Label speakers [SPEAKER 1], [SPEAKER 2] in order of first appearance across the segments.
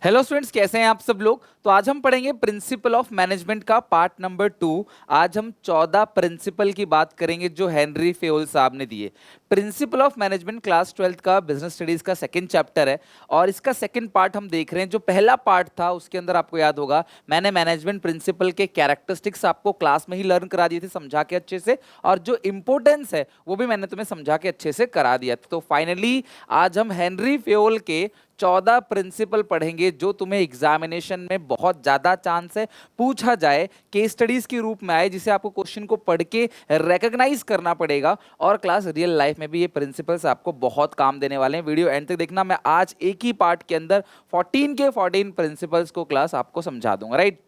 [SPEAKER 1] Hello students, कैसे हैं आप सब लोग। तो आज हम पढ़ेंगे प्रिंसिपल ऑफ मैनेजमेंट का पार्ट नंबर 2। आज हम 14 प्रिंसिपल की बात करेंगे जो हेनरी फेयोल साहब ने दिए। Principle of management class 12th का बिजनेस स्टडीज का सेकंड चैप्टर है और इसका सेकंड पार्ट हम देख रहे हैं। जो पहला पार्ट था उसके अंदर आपको याद होगा मैंने मैनेजमेंट प्रिंसिपल के कैरेक्टरिस्टिक्स आपको क्लास में ही लर्न करा दिए थे समझा के अच्छे से, और जो इंपॉर्टेंस है वो भी मैंने तुम्हें समझा के अच्छे से करा दिया था। तो फाइनली आज हम हेनरी फेयोल के 14 प्रिंसिपल पढ़ेंगे जो तुम्हें एग्जामिनेशन में बहुत ज्यादा चांस है पूछा जाए, केस स्टडीज के रूप में आए, जिसे आपको क्वेश्चन को पढ़ के रिकॉग्नाइज करना पड़ेगा। और क्लास रियल लाइफ में भी ये प्रिंसिपल्स आपको बहुत काम देने वाले हैं। वीडियो एंड तक देखना। मैं आज एक ही पार्ट के अंदर 14 के 14 प्रिंसिपल्स को क्लास आपको समझा दूंगा, राइट।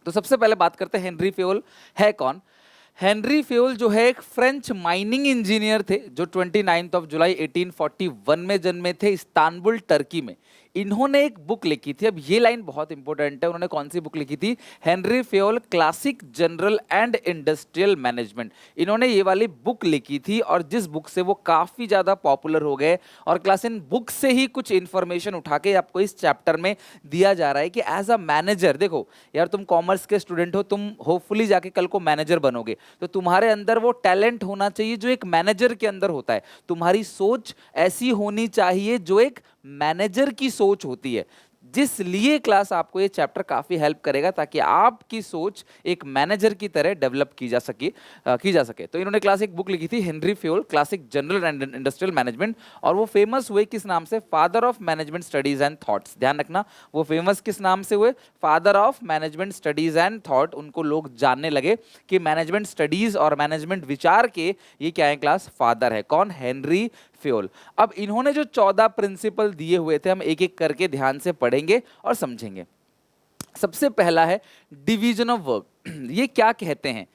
[SPEAKER 1] तो सबसे पहले बात करते हैं हेनरी फेयोल है कौन। हेनरी फेयोल जो है एक फ्रेंच माइनिंग इंजीनियर थे जो 29 जुलाई 1841 में जन्मे थे इस्तांबुल टर्की में। इन्होंने एक बुक लिखी थी। अब ये लाइन बहुत इंपॉर्टेंट है। उन्होंने कौन सी बुक लिखी थी? Henry Fayol classic general and industrial management. इन्होंने ये वाली बुक लिखी थी और जिस बुक से वो काफी ज्यादा पॉपुलर हो गए। और क्लास इन बुक से ही कुछ इंफॉर्मेशन उठा के आपको इस चैप्टर में दिया जा रहा है कि एज अ मैनेजर, देखो यार तुम कॉमर्स के स्टूडेंट हो, तुम होपफुली जाके कल को मैनेजर बनोगे, तो तुम्हारे अंदर वो टैलेंट होना चाहिए जो एक मैनेजर के अंदर होता है। तुम्हारी सोच ऐसी होनी चाहिए जो एक मैनेजर की सोच होती है। जिस लिए क्लास आपको ये चैप्टर काफी हेल्प करेगा ताकि आपकी सोच एक मैनेजर की तरह डेवलप की जा सके। तो इन्होंने क्लास एक बुक लिखी थी Henry Fayol classic general and industrial management, और वो फेमस हुए किस नाम से? Father of management studies and thoughts. ध्यान रखना, वो फेमस किस नाम से हुए? Father of management studies and thought. उनको लोग जानने लगे कि मैनेजमेंट स्टडीज और मैनेजमेंट विचार के ये क्या है? क्लास फादर है। कौन? Henry Fayol. अब इन्होंने जो 14 प्रिंसिपल दिए हुए थे हम एक एक करके ध्यान से पढ़ेंगे और समझेंगे। सबसे पहला है डिवीजन ऑफ वर्क। ये क्या कहते हैं?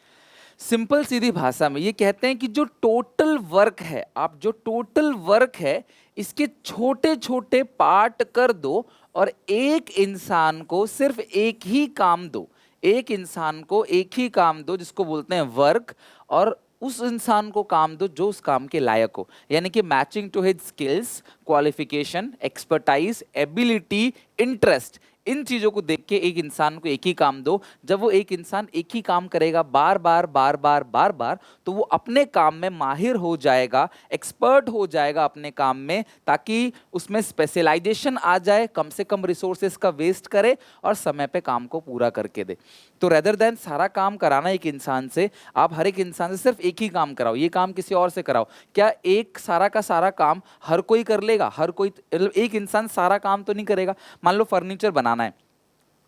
[SPEAKER 1] सिंपल सीधी भाषा में ये कहते हैं कि जो टोटल वर्क है, आप जो टोटल वर्क है इसके छोटे छोटे पार्ट कर दो और एक इंसान को सिर्फ एक ही काम दो। एक इंसान को एक ही काम दो जिसको बोलते हैं वर्क, और उस इंसान को काम दो जो उस काम के लायक हो। यानी कि matching to his skills, qualification, expertise, ability, interest, इन चीजों को देख के एक इंसान को एक ही काम दो। जब वो एक इंसान एक ही काम करेगा बार बार बार बार बार बार, तो वो अपने काम में माहिर हो जाएगा, एक्सपर्ट हो जाएगा अपने काम में, ताकि उसमें स्पेशलाइजेशन आ जाए, कम से कम रिसोर्सेस का वेस्ट करे और समय पे काम को पूरा करके दे। तो रेदर देन सारा काम कराना एक इंसान से, आप हर एक इंसान से सिर्फ एक ही काम कराओ, ये काम किसी और से कराओ। क्या एक सारा का सारा काम हर कोई कर लेगा? हर कोई, मतलब एक इंसान सारा काम तो नहीं करेगा। मान लो फर्नीचर बनाना है,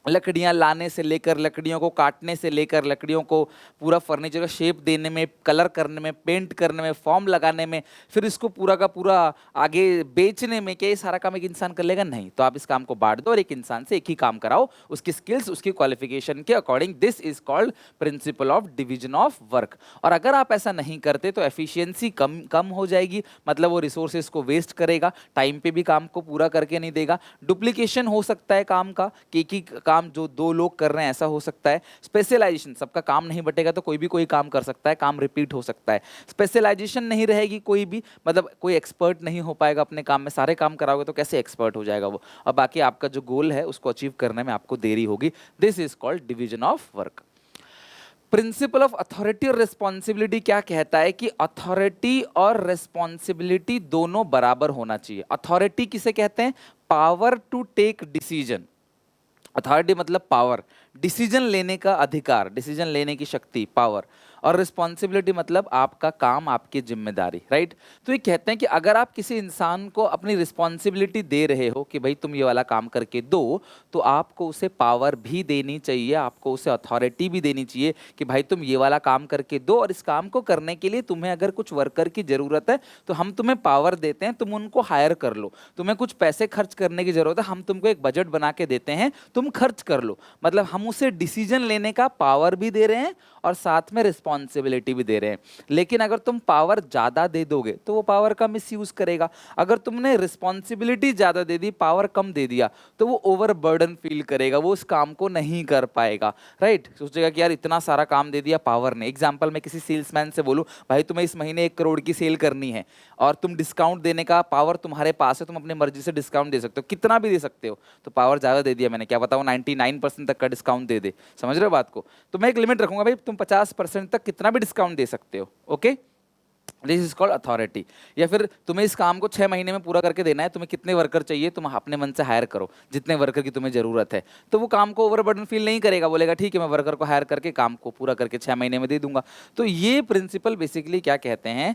[SPEAKER 1] लकड़ियां लाने से लेकर, लकड़ियों को काटने से लेकर, लकड़ियों को पूरा फर्नीचर का शेप देने में, कलर करने में, पेंट करने में, फॉर्म लगाने में, फिर इसको पूरा का पूरा आगे बेचने में, क्या ये सारा काम एक इंसान कर लेगा? नहीं। तो आप इस काम को बांट दो और एक इंसान से एक ही काम कराओ, उसकी स्किल्स, उसकी क्वालिफिकेशन के according. This is called principle of division of work. और अगर आप ऐसा नहीं करते तो एफिशिएंसी कम हो जाएगी, मतलब वो रिसोर्सेज को वेस्ट करेगा, टाइम पे भी काम को पूरा करके नहीं देगा, डुप्लीकेशन हो सकता है काम का कि एक ही काम जो दो लोग कर रहे हैं ऐसा हो सकता है। स्पेशलाइजेशन, सबका काम नहीं बटेगा तो कोई भी कोई काम कर सकता है, काम रिपीट हो सकता है। स्पेशलाइजेशन नहीं रहेगी कोई भी, मतलब कोई एक्सपर्ट नहीं हो पाएगा अपने काम में। सारे काम कराओगे तो कैसे एक्सपर्ट हो जाएगा वो, और बाकी आपका जो गोल है उसको अचीव करने में आपको देरी होगी। This is called division of work. Principle of authority और रिस्पॉन्सिबिलिटी क्या कहता है कि अथॉरिटी और रिस्पॉन्सिबिलिटी दोनों बराबर होना चाहिए। अथॉरिटी किसे कहते हैं? Power to take decision. Authority मतलब पावर, डिसीजन लेने का अधिकार, डिसीजन लेने की शक्ति, पावर। और रिस्पॉन्सिबिलिटी मतलब आपका काम, आपकी जिम्मेदारी, राइट। तो ये कहते हैं कि अगर आप किसी इंसान को अपनी रिस्पॉन्सिबिलिटी दे रहे हो कि भाई तुम ये वाला काम करके दो, तो आपको उसे पावर भी देनी चाहिए, आपको उसे अथॉरिटी भी देनी चाहिए कि भाई तुम ये वाला काम करके दो, और इस काम को करने के लिए तुम्हें अगर कुछ वर्कर की जरूरत है तो हम तुम्हें पावर देते हैं, तुम उनको हायर कर लो। तुम्हें कुछ पैसे खर्च करने की जरूरत है, हम तुमको एक बजट बना के देते हैं, तुम खर्च कर लो। मतलब हम उसे डिसीजन लेने का पावर भी दे रहे हैं और साथ में रिस्पॉन्सिबिलिटी भी दे रहे हैं। लेकिन अगर तुम पावर ज़्यादा दे दोगे तो वो पावर का मिसयूज़ करेगा। अगर तुमने रिस्पॉन्सिबिलिटी ज़्यादा दे दी, पावर कम दे दिया, तो वो ओवर बर्डन फील करेगा, वो उस काम को नहीं कर पाएगा, राइट। सोचेगा कि यार इतना सारा काम दे दिया, पावर ने। एग्जाम्पल मैं किसी सेल्समैन से बोलूँ, भाई तुम्हें इस महीने 1 करोड़ की सेल करनी है और तुम डिस्काउंट देने का पावर तुम्हारे पास है, तुम अपनी मर्जी से डिस्काउंट दे सकते हो, कितना भी दे सकते हो, तो पावर ज़्यादा दे दिया मैंने, क्या पता वो 99% तक का डिस्काउंट दे दे। समझ रहे हो बात को? तो मैं एक लिमिट रखूंगा, भाई तुम 50% तक कितना भी डिस्काउंट दे सकते हो, okay. This is called authority. या फिर तुम्हें इस काम को 6 महीने में पूरा करके देना है, तुम्हें कितने वर्कर चाहिए, तुम अपने मन से हायर करो जितने वर्कर की तुम्हें जरूरत है। तो वो काम को ओवरबर्डन फील नहीं करेगा, बोलेगा ठीक है मैं वर्कर को हायर करके काम को पूरा करके 6 महीने में दे दूंगा। तो ये प्रिंसिपल बेसिकली क्या कहते हैं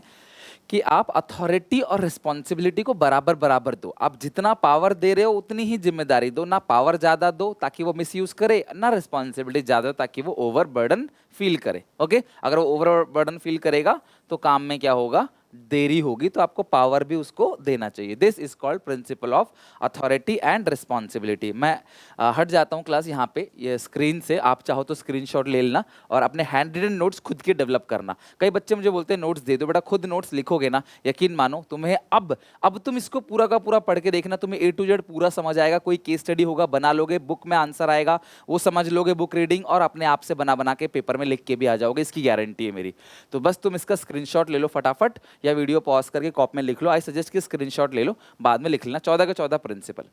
[SPEAKER 1] कि आप अथॉरिटी और रिस्पॉन्सिबिलिटी को बराबर बराबर दो। आप जितना पावर दे रहे हो उतनी ही जिम्मेदारी दो, ना पावर ज्यादा दो ताकि वो मिसयूज करे, ना रिस्पॉन्सिबिलिटी ज्यादा ताकि वो ओवर बर्डन फील करे, ओके। अगर वो ओवर बर्डन फील करेगा तो काम में क्या होगा, देरी होगी, तो आपको पावर भी उसको देना चाहिए। This is called principle of authority and responsibility. मैं हट जाता हूँ क्लास यहाँ पे, ये स्क्रीन से आप चाहो तो स्क्रीनशॉट ले लेना और अपने हैंड रिटन नोट्स खुद के डेवलप करना। कई बच्चे मुझे बोलते हैं नोट्स दे दो, बेटा खुद नोट्स लिखोगे ना, यकीन मानो तुम्हें अब तुम इसको पूरा का पूरा पढ़ के देखना, तुम्हें A to Z पूरा समझ आएगा। कोई केस स्टडी होगा बना लोगे, बुक में आंसर आएगा वो समझ लोगे, बुक रीडिंग, और अपने आप से बना बना के पेपर में लिख के भी आ जाओगे, इसकी गारंटी है मेरी। तो बस तुम इसका स्क्रीनशॉट ले लो फटाफट, या वीडियो पॉज करके कॉपी में लिख लो। आई सजेस्ट कि स्क्रीनशॉट ले लो, बाद में लिख लेना। 14 के 14 प्रिंसिपल।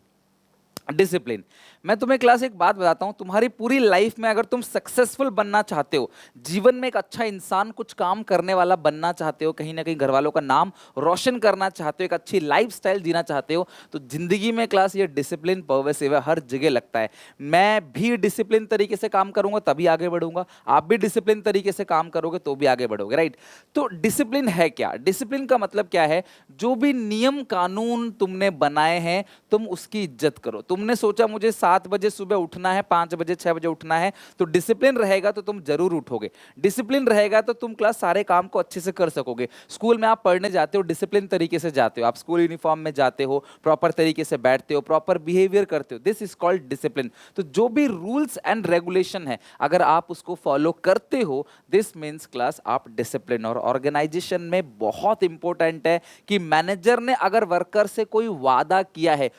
[SPEAKER 1] डिसिप्लिन। मैं तुम्हें क्लास एक बात बताता हूं, तुम्हारी पूरी लाइफ में अगर तुम सक्सेसफुल बनना चाहते हो, जीवन में एक अच्छा इंसान, कुछ काम करने वाला बनना चाहते हो, कहीं ना कहीं घर वालों का नाम रोशन करना चाहते हो, एक अच्छी लाइफस्टाइल जीना चाहते हो, तो जिंदगी में क्लास ये डिसिप्लिन परवेसिव है, हर जगह लगता है। मैं भी डिसिप्लिन तरीके से काम करूंगा तभी आगे बढ़ूंगा, आप भी डिसिप्लिन तरीके से काम करोगे तो भी आगे बढ़ोगे, राइट। तो डिसिप्लिन है क्या? डिसिप्लिन का मतलब क्या है? जो भी नियम कानून तुमने बनाए हैं तुम उसकी इज्जत करो। तुमने सोचा मुझे 7 बजे सुबह उठना है, 5 बजे 6 बजे उठना है, तो डिसिप्लिन रहेगा तो तुम जरूर उठोगे। डिसिप्लिन रहेगा तो तुम क्लास सारे काम को अच्छे से कर सकोगे। स्कूल में आप पढ़ने जाते हो, डिसिप्लिन तरीके से जाते हो, आप स्कूल यूनिफॉर्म में जाते हो, प्रॉपर तरीके से बैठते हो, प्रॉपर बिहेवियर करते हो, दिस इज कॉल्ड डिसिप्लिन। तो जो भी रूल्स एंड रेगुलेशन है अगर आप उसको फॉलो करते हो, दिस मीन्स क्लास आप डिसिप्लिन। और ऑर्गेनाइजेशन में बहुत इंपॉर्टेंट है कि मैनेजर ने अगर वर्कर से कोई वादा किया है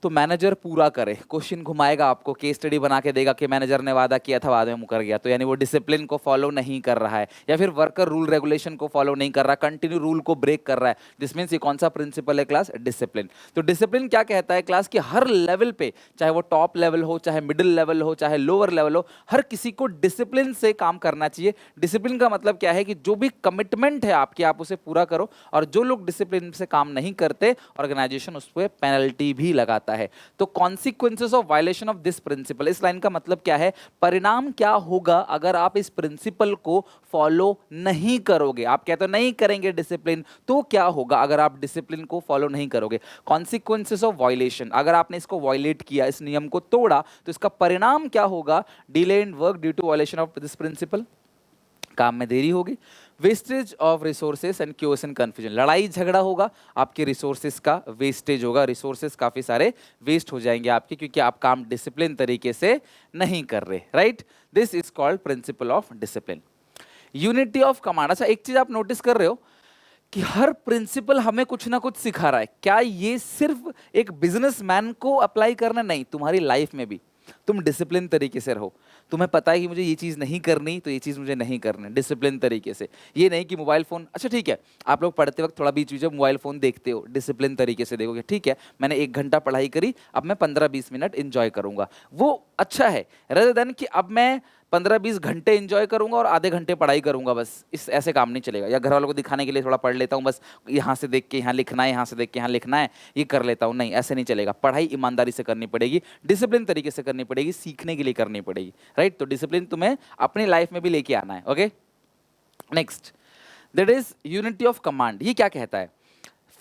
[SPEAKER 1] तो मैनेजर पूरा करे। क्वेश्चन घुमाएगा आपको, केस स्टडी बना के देगा कि मैनेजर ने वादा किया था, बाद में मुकर गया, तो यानी वो डिसिप्लिन को फॉलो नहीं कर रहा है, या फिर वर्कर रूल रेगुलेशन को फॉलो नहीं कर रहा, कंटिन्यू रूल को ब्रेक कर रहा है। दिस मीन्स ये कौन सा प्रिंसिपल है क्लास? डिसिप्लिन। तो डिसिप्लिन क्या कहता है क्लास कि हर लेवल पे, चाहे वो टॉप लेवल हो, चाहे मिडिल लेवल हो, चाहे लोअर लेवल हो, हर किसी को डिसिप्लिन से काम करना चाहिए। डिसिप्लिन का मतलब क्या है कि जो भी कमिटमेंट है आपकी, आप उसे पूरा करो, और जो लोग डिसिप्लिन से काम नहीं करते, ऑर्गेनाइजेशन उस पर पेनल्टी भी लगाता है। तो consequences of violation of this principal, इस लाइन का मतलब क्या है? परिणाम क्या होगा अगर आप इस प्रिंसिपल को फॉलो नहीं करोगे। आप कहते हो नहीं करेंगे डिसिप्लिन, तो क्या होगा अगर आप डिसिप्लिन को फॉलो नहीं करोगे? कॉन्सिक्वेंसेस ऑफ वायलेशन, अगर आपने इसको वायलेट किया, इस नियम को तोड़ा, तो इसका परिणाम क्या होगा? Delay in work due to violation of this principle, काम में देरी होगी। Wastage of resources and chaos and confusion, लड़ाई झगड़ा होगा, आपके रिसोर्सेस का वेस्टेज होगा, रिसोर्सेस काफी सारे वेस्ट हो जाएंगे आपके, क्योंकि आप काम डिसिप्लिन तरीके से नहीं कर रहे, right. This is called principle of discipline. Unity of command. अच्छा, एक चीज आप नोटिस कर रहे हो कि हर प्रिंसिपल हमें कुछ ना कुछ सिखा रहा है। क्या ये सिर्फ एक बिजनेसमैन को अप्लाई करना? नहीं, तुम्हारी लाइफ में भी तुम डिसिप्लिन तरीके से रहो। तुम्हें पता है कि मुझे ये चीज़ नहीं करनी, तो ये चीज़ मुझे नहीं करनी, डिसिप्लिन तरीके से। ये नहीं कि मोबाइल फ़ोन, अच्छा ठीक है, आप लोग पढ़ते वक्त थोड़ा बीच बीच में मोबाइल फ़ोन देखते हो, डिसिप्लिन तरीके से देखोगे, ठीक है मैंने 1 घंटा पढ़ाई करी, अब मैं 15-20 मिनट इंजॉय करूंगा, वो अच्छा है, रेदर देन कि अब मैं 15-20 घंटे इंजॉय करूंगा और आधे घंटे पढ़ाई करूंगा। बस इस ऐसे काम नहीं चलेगा। या घर वालों को दिखाने के लिए थोड़ा पढ़ लेता हूँ, बस यहाँ से देख के यहाँ लिखना है, यहाँ से देख के यहाँ लिखना है, ये कर लेता हूँ, नहीं ऐसे नहीं चलेगा। पढ़ाई ईमानदारी से करनी पड़ेगी, डिसिप्लिन तरीके से करनी पड़ेगी, सीखने के लिए करनी पड़ेगी, राइट। तो डिसिप्लिन तुम्हें अपनी लाइफ में भी लेके आना है, okay. Next, that is unity of command. ये क्या कहता है?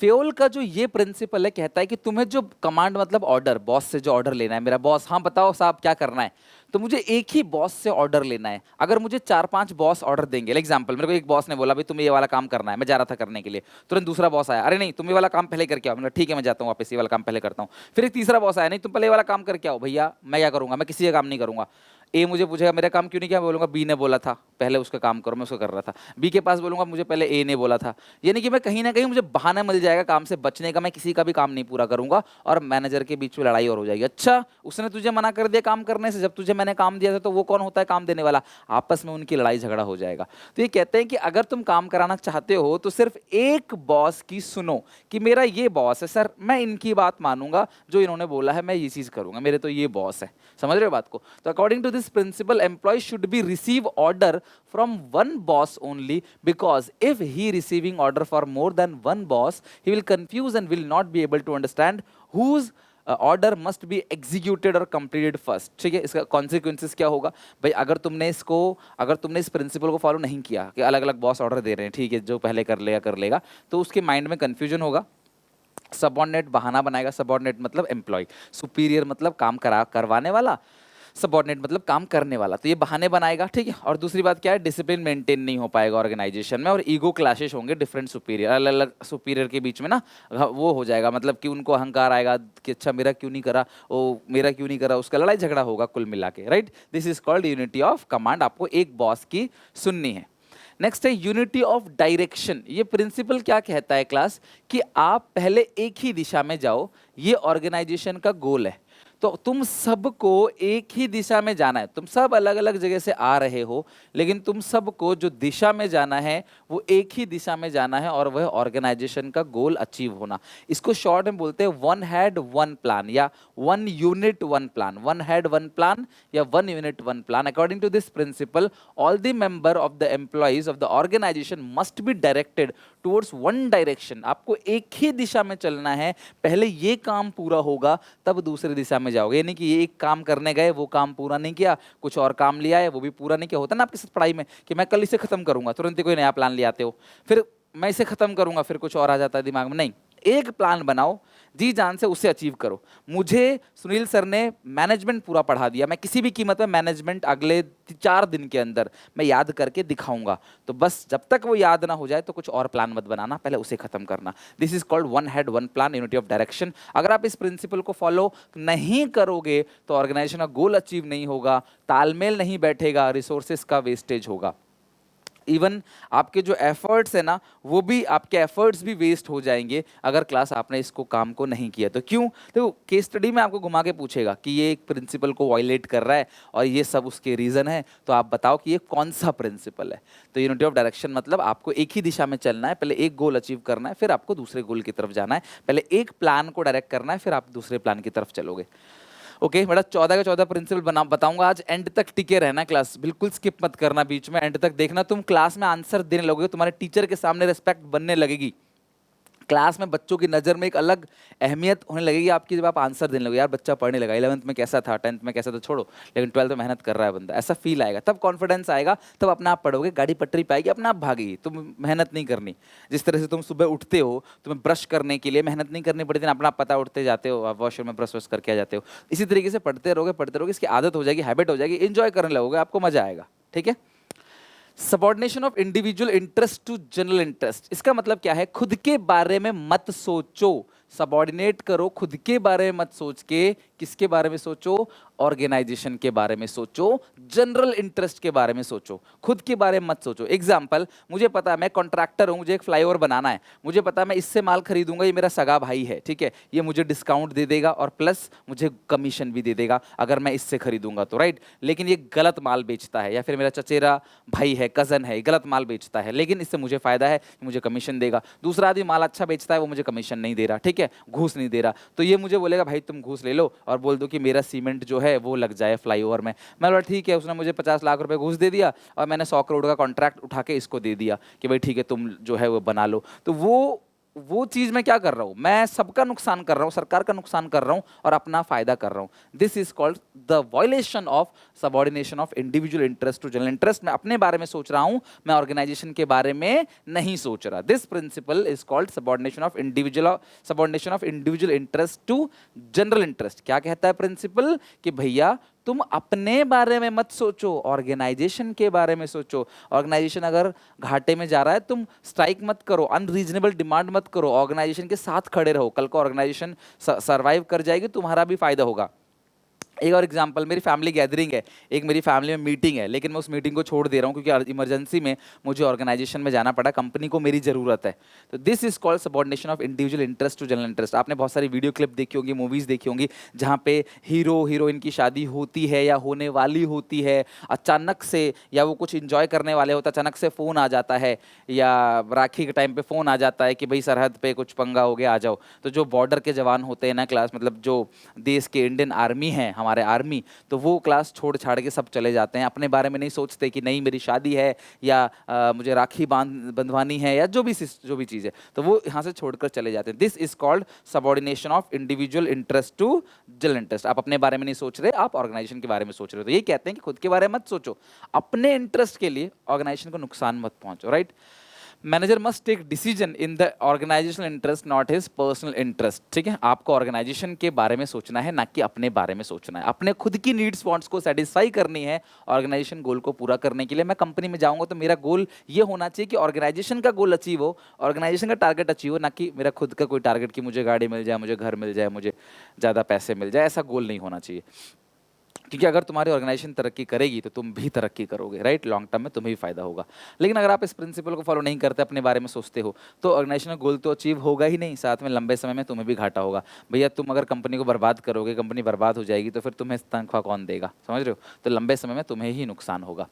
[SPEAKER 1] फेयोल का जो ये प्रिंसिपल है, कहता है कि तुम्हें जो कमांड मतलब ऑर्डर, बॉस से जो ऑर्डर लेना है, मेरा बॉस, हाँ बताओ साहब क्या करना है, तो मुझे एक ही बॉस से ऑर्डर लेना है। अगर मुझे 4-5 बॉस ऑर्डर देंगे, एग्जांपल मेरे को एक बॉस ने बोला भाई तुम्हें ये वाला काम करना है, मैं जा रहा था करने के लिए, तुरंत दूसरा बॉस आया, अरे नहीं तुम ये वाला काम पहले करके आओ, मैंने ठीक है मैं जाता हूँ वापस, ये वाला काम पहले करता हूँ। फिर एक तीसरा बॉस आया, नहीं तुम पहले ये वाला काम करके आओ, भैया मैं क्या करूँगा, मैं किसी का काम नहीं करूँगा। ए मुझे पूछेगा मेरा काम क्यों नहीं किया, मैं बोलूंगा बी ने बोला था पहले उसका काम करो, मैं उसको कर रहा था। बी के पास बोलूंगा मुझे पहले ए ने बोला था। यानी कि मैं कहीं ना कहीं मुझे बहाना मिल जाएगा काम से बचने का, मैं किसी का भी काम नहीं पूरा करूंगा और मैनेजर के बीच में लड़ाई और हो जाएगी। अच्छा उसने तुझे मना कर दिया काम करने से, जब तुझे मैंने काम दिया था तो वो कौन होता है काम देने वाला, आपस में उनकी लड़ाई झगड़ा हो जाएगा। तो ये कहते हैं कि अगर तुम काम कराना चाहते हो तो सिर्फ एक बॉस की सुनो कि मेरा ये बॉस है सर, मैं इनकी बात मानूंगा, जो इन्होंने बोला है मैं ये चीज करूंगा, मेरे तो ये बॉस है। समझ रहे हो बात को? तो according to this principle employee should be receive order from one boss only, because if he receiving order for more than one boss he will confuse and will not be able to understand whose order must be executed और completed first. ठीक है, इसका consequences क्या होगा भाई, अगर तुमने इस प्रिंसिपल को फॉलो नहीं किया कि अलग अलग बॉस ऑर्डर दे रहे हैं, ठीक है, जो पहले कर लेगा, तो उसके माइंड में कंफ्यूजन होगा। सबऑर्डिनेट बहाना बनाएगा, सबऑर्डिनेट मतलब एम्प्लॉय, सुपीरियर मतलब काम करवाने वाला, सबऑर्डिनेट मतलब काम करने वाला, तो ये बहाने बनाएगा। ठीक है, और दूसरी बात क्या है, डिसिप्लिन मेंटेन नहीं हो पाएगा ऑर्गेनाइजेशन में, और ईगो क्लैशेस होंगे डिफरेंट सुपीरियर, अलग अलग सुपीरियर के बीच में ना वो हो जाएगा, मतलब कि उनको अहंकार आएगा कि अच्छा मेरा क्यों नहीं करा, वो मेरा क्यों नहीं करा, उसका लड़ाई झगड़ा होगा कुल मिला के। Right, this is called unity of command. आपको एक बॉस की सुननी है। नेक्स्ट है यूनिटी ऑफ डायरेक्शन। ये प्रिंसिपल क्या कहता है क्लास, कि आप पहले एक ही दिशा में जाओ, ये ऑर्गेनाइजेशन का गोल है। तो तुम सबको एक ही दिशा में जाना है, तुम सब अलग अलग जगह से आ रहे हो, लेकिन तुम सबको जो दिशा में जाना है वो एक ही दिशा में जाना है, और वह ऑर्गेनाइजेशन का गोल अचीव होना। इसको शॉर्ट में बोलते हैं वन हैड वन प्लान, या one unit one plan, one head one plan या one unit one plan. According to this principle all the member of the employees of the organisation must be directed towards one direction. आपको एक ही दिशा में चलना है, पहले ये काम पूरा होगा तब दूसरी दिशा में जाओगे। यानी कि ये एक काम करने गए, वो काम पूरा नहीं किया, कुछ और काम लिया है वो भी पूरा नहीं किया। होता ना आपके साथ पढ़ाई में कि मैं कल इसे खत्म करूंगा, तुरंत ही कोई नया प्लान ले आते हो, फिर मैं इसे खत्म करूंगा, फिर कुछ और आ जाता है दिमाग में। नहीं, एक प्लान बनाओ, जी जान से उसे अचीव करो। मुझे सुनील सर ने मैनेजमेंट पूरा पढ़ा दिया, मैं किसी भी कीमत में मैनेजमेंट अगले 4 दिन के अंदर मैं याद करके दिखाऊंगा। तो बस जब तक वो याद ना हो जाए तो कुछ और प्लान मत बनाना, पहले उसे खत्म करना। This is called one head one plan, unity of direction. अगर आप इस प्रिंसिपल को फॉलो नहीं करोगे तो ऑर्गेनाइजेशन का गोल अचीव नहीं होगा, तालमेल नहीं बैठेगा, रिसोर्सेज का वेस्टेज होगा, इवन आपके जो एफर्ट्स है ना, वो भी आपके एफर्ट्स भी वेस्ट हो जाएंगे अगर क्लास आपने इसको काम को नहीं किया तो। क्यों? तो केस स्टडी में आपको घुमा के पूछेगा कि ये एक प्रिंसिपल को वायलेट कर रहा है और ये सब उसके रीजन है, तो आप बताओ कि ये कौन सा प्रिंसिपल है। तो यूनिटी ऑफ डायरेक्शन मतलब आपको एक ही दिशा में चलना है, पहले एक गोल अचीव करना है, फिर आपको दूसरे गोल की तरफ जाना है। पहले एक प्लान को डायरेक्ट करना है, फिर आप दूसरे प्लान की तरफ चलोगे। ओके बेटा, 14 का 14 प्रिंसिपल बताऊंगा आज, एंड तक टिके रहना क्लास, बिल्कुल स्किप मत करना, बीच में एंड तक देखना। तुम क्लास में आंसर देने लगोगे, तुम्हारे टीचर के सामने रिस्पेक्ट बनने लगेगी, क्लास में बच्चों की नज़र में एक अलग अहमियत होने लगेगी आपकी, जब आप आंसर देने लगोगे। यार बच्चा पढ़ने लगा, 11th में कैसा था, 10th में कैसा था छोड़ो, लेकिन 12th में मेहनत कर रहा है बंदा, ऐसा फील आएगा, तब कॉन्फिडेंस आएगा, तब अपना आप पढ़ोगे, गाड़ी पटरी पाएगी, अपना आप भागेगी, तुम मेहनत नहीं करनी। जिस तरह से तुम सुबह उठते हो, तुम्हें ब्रश करने के लिए मेहनत नहीं करनी पड़ती, अपना पता उठते जाते हो, आप वॉशरूम में ब्रश वश करके आ जाते हो। इसी तरीके से पढ़ते रहोगे, इसकी आदत हो जाएगी, हैबिट हो जाएगी, इंजॉय करने लगोगे, आपको मजा आएगा। ठीक है। Subordination of individual interest to general interest, इसका मतलब क्या है, खुद के बारे में मत सोचो, सबॉर्डिनेट करो, खुद के बारे में मत सोच के किसके बारे में सोचो, ऑर्गेनाइजेशन के बारे में सोचो, जनरल इंटरेस्ट के बारे में सोचो, खुद के बारे में मत सोचो। एग्जाम्पल, मुझे पता है मैं कॉन्ट्रैक्टर हूं, मुझे एक फ्लाईओवर बनाना है, मुझे पता है मैं इससे माल खरीदूंगा, ये मेरा सगा भाई है, ठीक है, ये मुझे डिस्काउंट दे देगा और प्लस मुझे कमीशन भी दे देगा अगर मैं इससे खरीदूंगा तो, राइट। लेकिन ये गलत माल बेचता है, या फिर मेरा चचेरा भाई है, कजन है, गलत माल बेचता है, लेकिन इससे मुझे फायदा है, मुझे कमीशन देगा। दूसरा आदमी माल अच्छा बेचता है, वो मुझे कमीशन नहीं दे रहा, ठीक है, घूस नहीं दे रहा, तो ये मुझे बोलेगा भाई तुम घूस ले लो और बोल दो कि मेरा सीमेंट जो है वो लग जाए फ्लाईओवर में। मैं बोला ठीक है, उसने मुझे 50 लाख रुपए घूस दे दिया और मैंने 100 करोड़ का कॉन्ट्रैक्ट उठा के इसको दे दिया कि भाई ठीक है तुम जो है वो बना लो। तो वो चीज मैं क्या कर रहा हूं, मैं सबका नुकसान कर रहा हूं, सरकार का नुकसान कर रहा हूं और अपना फायदा कर रहा हूं। This is called the violation of subordination of individual interest to general interest. मैं अपने बारे में सोच रहा हूं, मैं ऑर्गेनाइजेशन के बारे में नहीं सोच रहा। This principle is called subordination of individual interest to general interest. क्या कहता है प्रिंसिपल कि भैया तुम अपने बारे में मत सोचो, ऑर्गेनाइजेशन के बारे में सोचो। ऑर्गेनाइजेशन अगर घाटे में जा रहा है, तुम स्ट्राइक मत करो, अनरीजनेबल डिमांड मत करो, ऑर्गेनाइजेशन के साथ खड़े रहो। कल को ऑर्गेनाइजेशन सर्वाइव कर जाएगी, तुम्हारा भी फायदा होगा। एक और एग्जांपल, मेरी फैमिली गैदरिंग है, एक मेरी फैमिली में मीटिंग है, लेकिन मैं उस मीटिंग को छोड़ दे रहा हूँ क्योंकि इमरजेंसी में मुझे ऑर्गेनाइजेशन में जाना पड़ा, कंपनी को मेरी ज़रूरत है। तो this is called subordination of individual interest to general interest. आपने बहुत सारी वीडियो क्लिप देखी होंगी, मूवीज़ देखी होंगी, जहाँ पे हीरो हीरोइन की शादी होती है या होने वाली होती है, अचानक से, या वो कुछ इंजॉय करने वाले होता, अचानक से फ़ोन आ जाता है, या राखी के टाइम पे फ़ोन आ जाता है कि भाई सरहद पे कुछ पंगा हो गया, आ जाओ। तो जो बॉर्डर के जवान होते हैं ना क्लास, मतलब जो देश के इंडियन आर्मी है, हमारे आर्मी, तो वो क्लास छोड़ छाड़ के सब चले जाते हैं, अपने बारे में नहीं सोचते कि नहीं मेरी शादी है या मुझे राखी बंधवानी है या जो भी चीज़ है, तो वो यहाँ से छोड़कर चले जाते हैं। This is called subordination of individual interest to general interest. आप अपने बारे में नहीं सोच रहे, आप ऑर्गेनाइजेशन के बारे में सोच रहे हो। तो ये कहते हैं कि खुद के बारे में मत सोचो, अपने इंटरेस्ट के लिए ऑर्गेनाइजेशन को नुकसान मत पहुंचो, right. Manager must take decision in the organisational interest, not his personal interest. ठीक है, आपको ऑर्गेनाइजेशन के बारे में सोचना है, ना कि अपने बारे में सोचना है। अपने खुद की नीड्स वांट्स को सेटिस्फाई करनी है ऑर्गेनाइजेशन गोल को पूरा करने के लिए। मैं कंपनी में जाऊंगा तो मेरा गोल ये होना चाहिए कि ऑर्गेनाइजेशन का गोल अचीव हो, ऑर्गेनाइजेशन का टारगेट अचीव हो, ना कि मेरा खुद का कोई टारगेट कि मुझे गाड़ी मिल जाए, मुझे घर मिल जाए, मुझे ज़्यादा पैसे मिल जाए। ऐसा गोल नहीं होना चाहिए, क्योंकि अगर तुम्हारी ऑर्गेनाइजेशन तरक्की करेगी तो तुम भी तरक्की करोगे, राइट। लॉन्ग टर्म में तुम्हें भी फायदा होगा। लेकिन अगर आप इस प्रिंसिपल को फॉलो नहीं करते, अपने बारे में सोचते हो, तो ऑर्गेनाइजेशन का गोल तो अचीव होगा ही नहीं, साथ में लंबे समय में तुम्हें भी घाटा होगा। भैया तुम अगर कंपनी को बर्बाद करोगे, कंपनी बर्बाद हो जाएगी, तो फिर तुम्हें तनख्वाह कौन देगा, समझ रहे हो। तो लंबे समय में तुम्हें ही नुकसान होगा।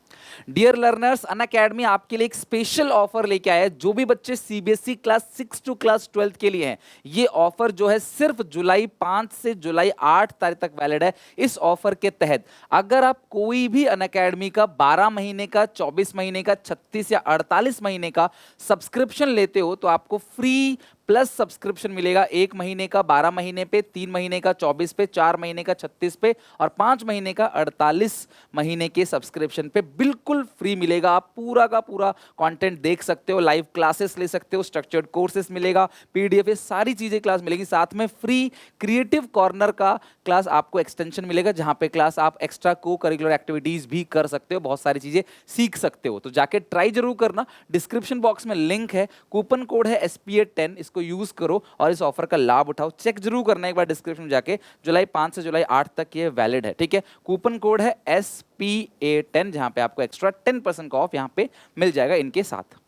[SPEAKER 1] डियर लर्नर्स, अनअकैडमी आपके लिए एक स्पेशल ऑफर लेके आया है। जो भी बच्चे सीबीएसई क्लास 6 टू क्लास 12 के लिए हैं, ये ऑफर जो है सिर्फ जुलाई 5 से जुलाई 8 तारीख तक वैलिड है। इस ऑफर के तहत अगर आप कोई भी अनअकैडमी का 12 महीने का, 24 महीने का, 36 या 48 महीने का सब्सक्रिप्शन लेते हो, तो आपको फ्री प्लस सब्सक्रिप्शन मिलेगा। 1 महीने का 12 महीने पे, 3 महीने का 24 पे, 4 महीने का 36 पे और 5 महीने का 48 महीने के सब्सक्रिप्शन पे बिल्कुल फ्री मिलेगा। आप पूरा का पूरा कंटेंट देख सकते हो, लाइव क्लासेस ले सकते हो, स्ट्रक्चर्ड कोर्सेस मिलेगा, पीडीएफ, सारी चीजें क्लास मिलेगी। साथ में फ्री क्रिएटिव कॉर्नर का क्लास आपको एक्सटेंशन मिलेगा, जहां पे क्लास आप एक्स्ट्रा को करिकुलर एक्टिविटीज भी कर सकते हो, बहुत सारी चीजें सीख सकते हो। तो जाके ट्राई जरूर करना, डिस्क्रिप्शन बॉक्स में लिंक है, कूपन कोड है SPA10, इसको यूज करो और इस ऑफर का लाभ उठाओ। चेक जरूर करना एक बार डिस्क्रिप्शन में जाके, जुलाई 5 से जुलाई 8 तक ये वैलिड है, ठीक है। कूपन कोड है SPA10, जहां पे आपको एक्स्ट्रा 10% का ऑफ यहां पे मिल जाएगा इनके साथ।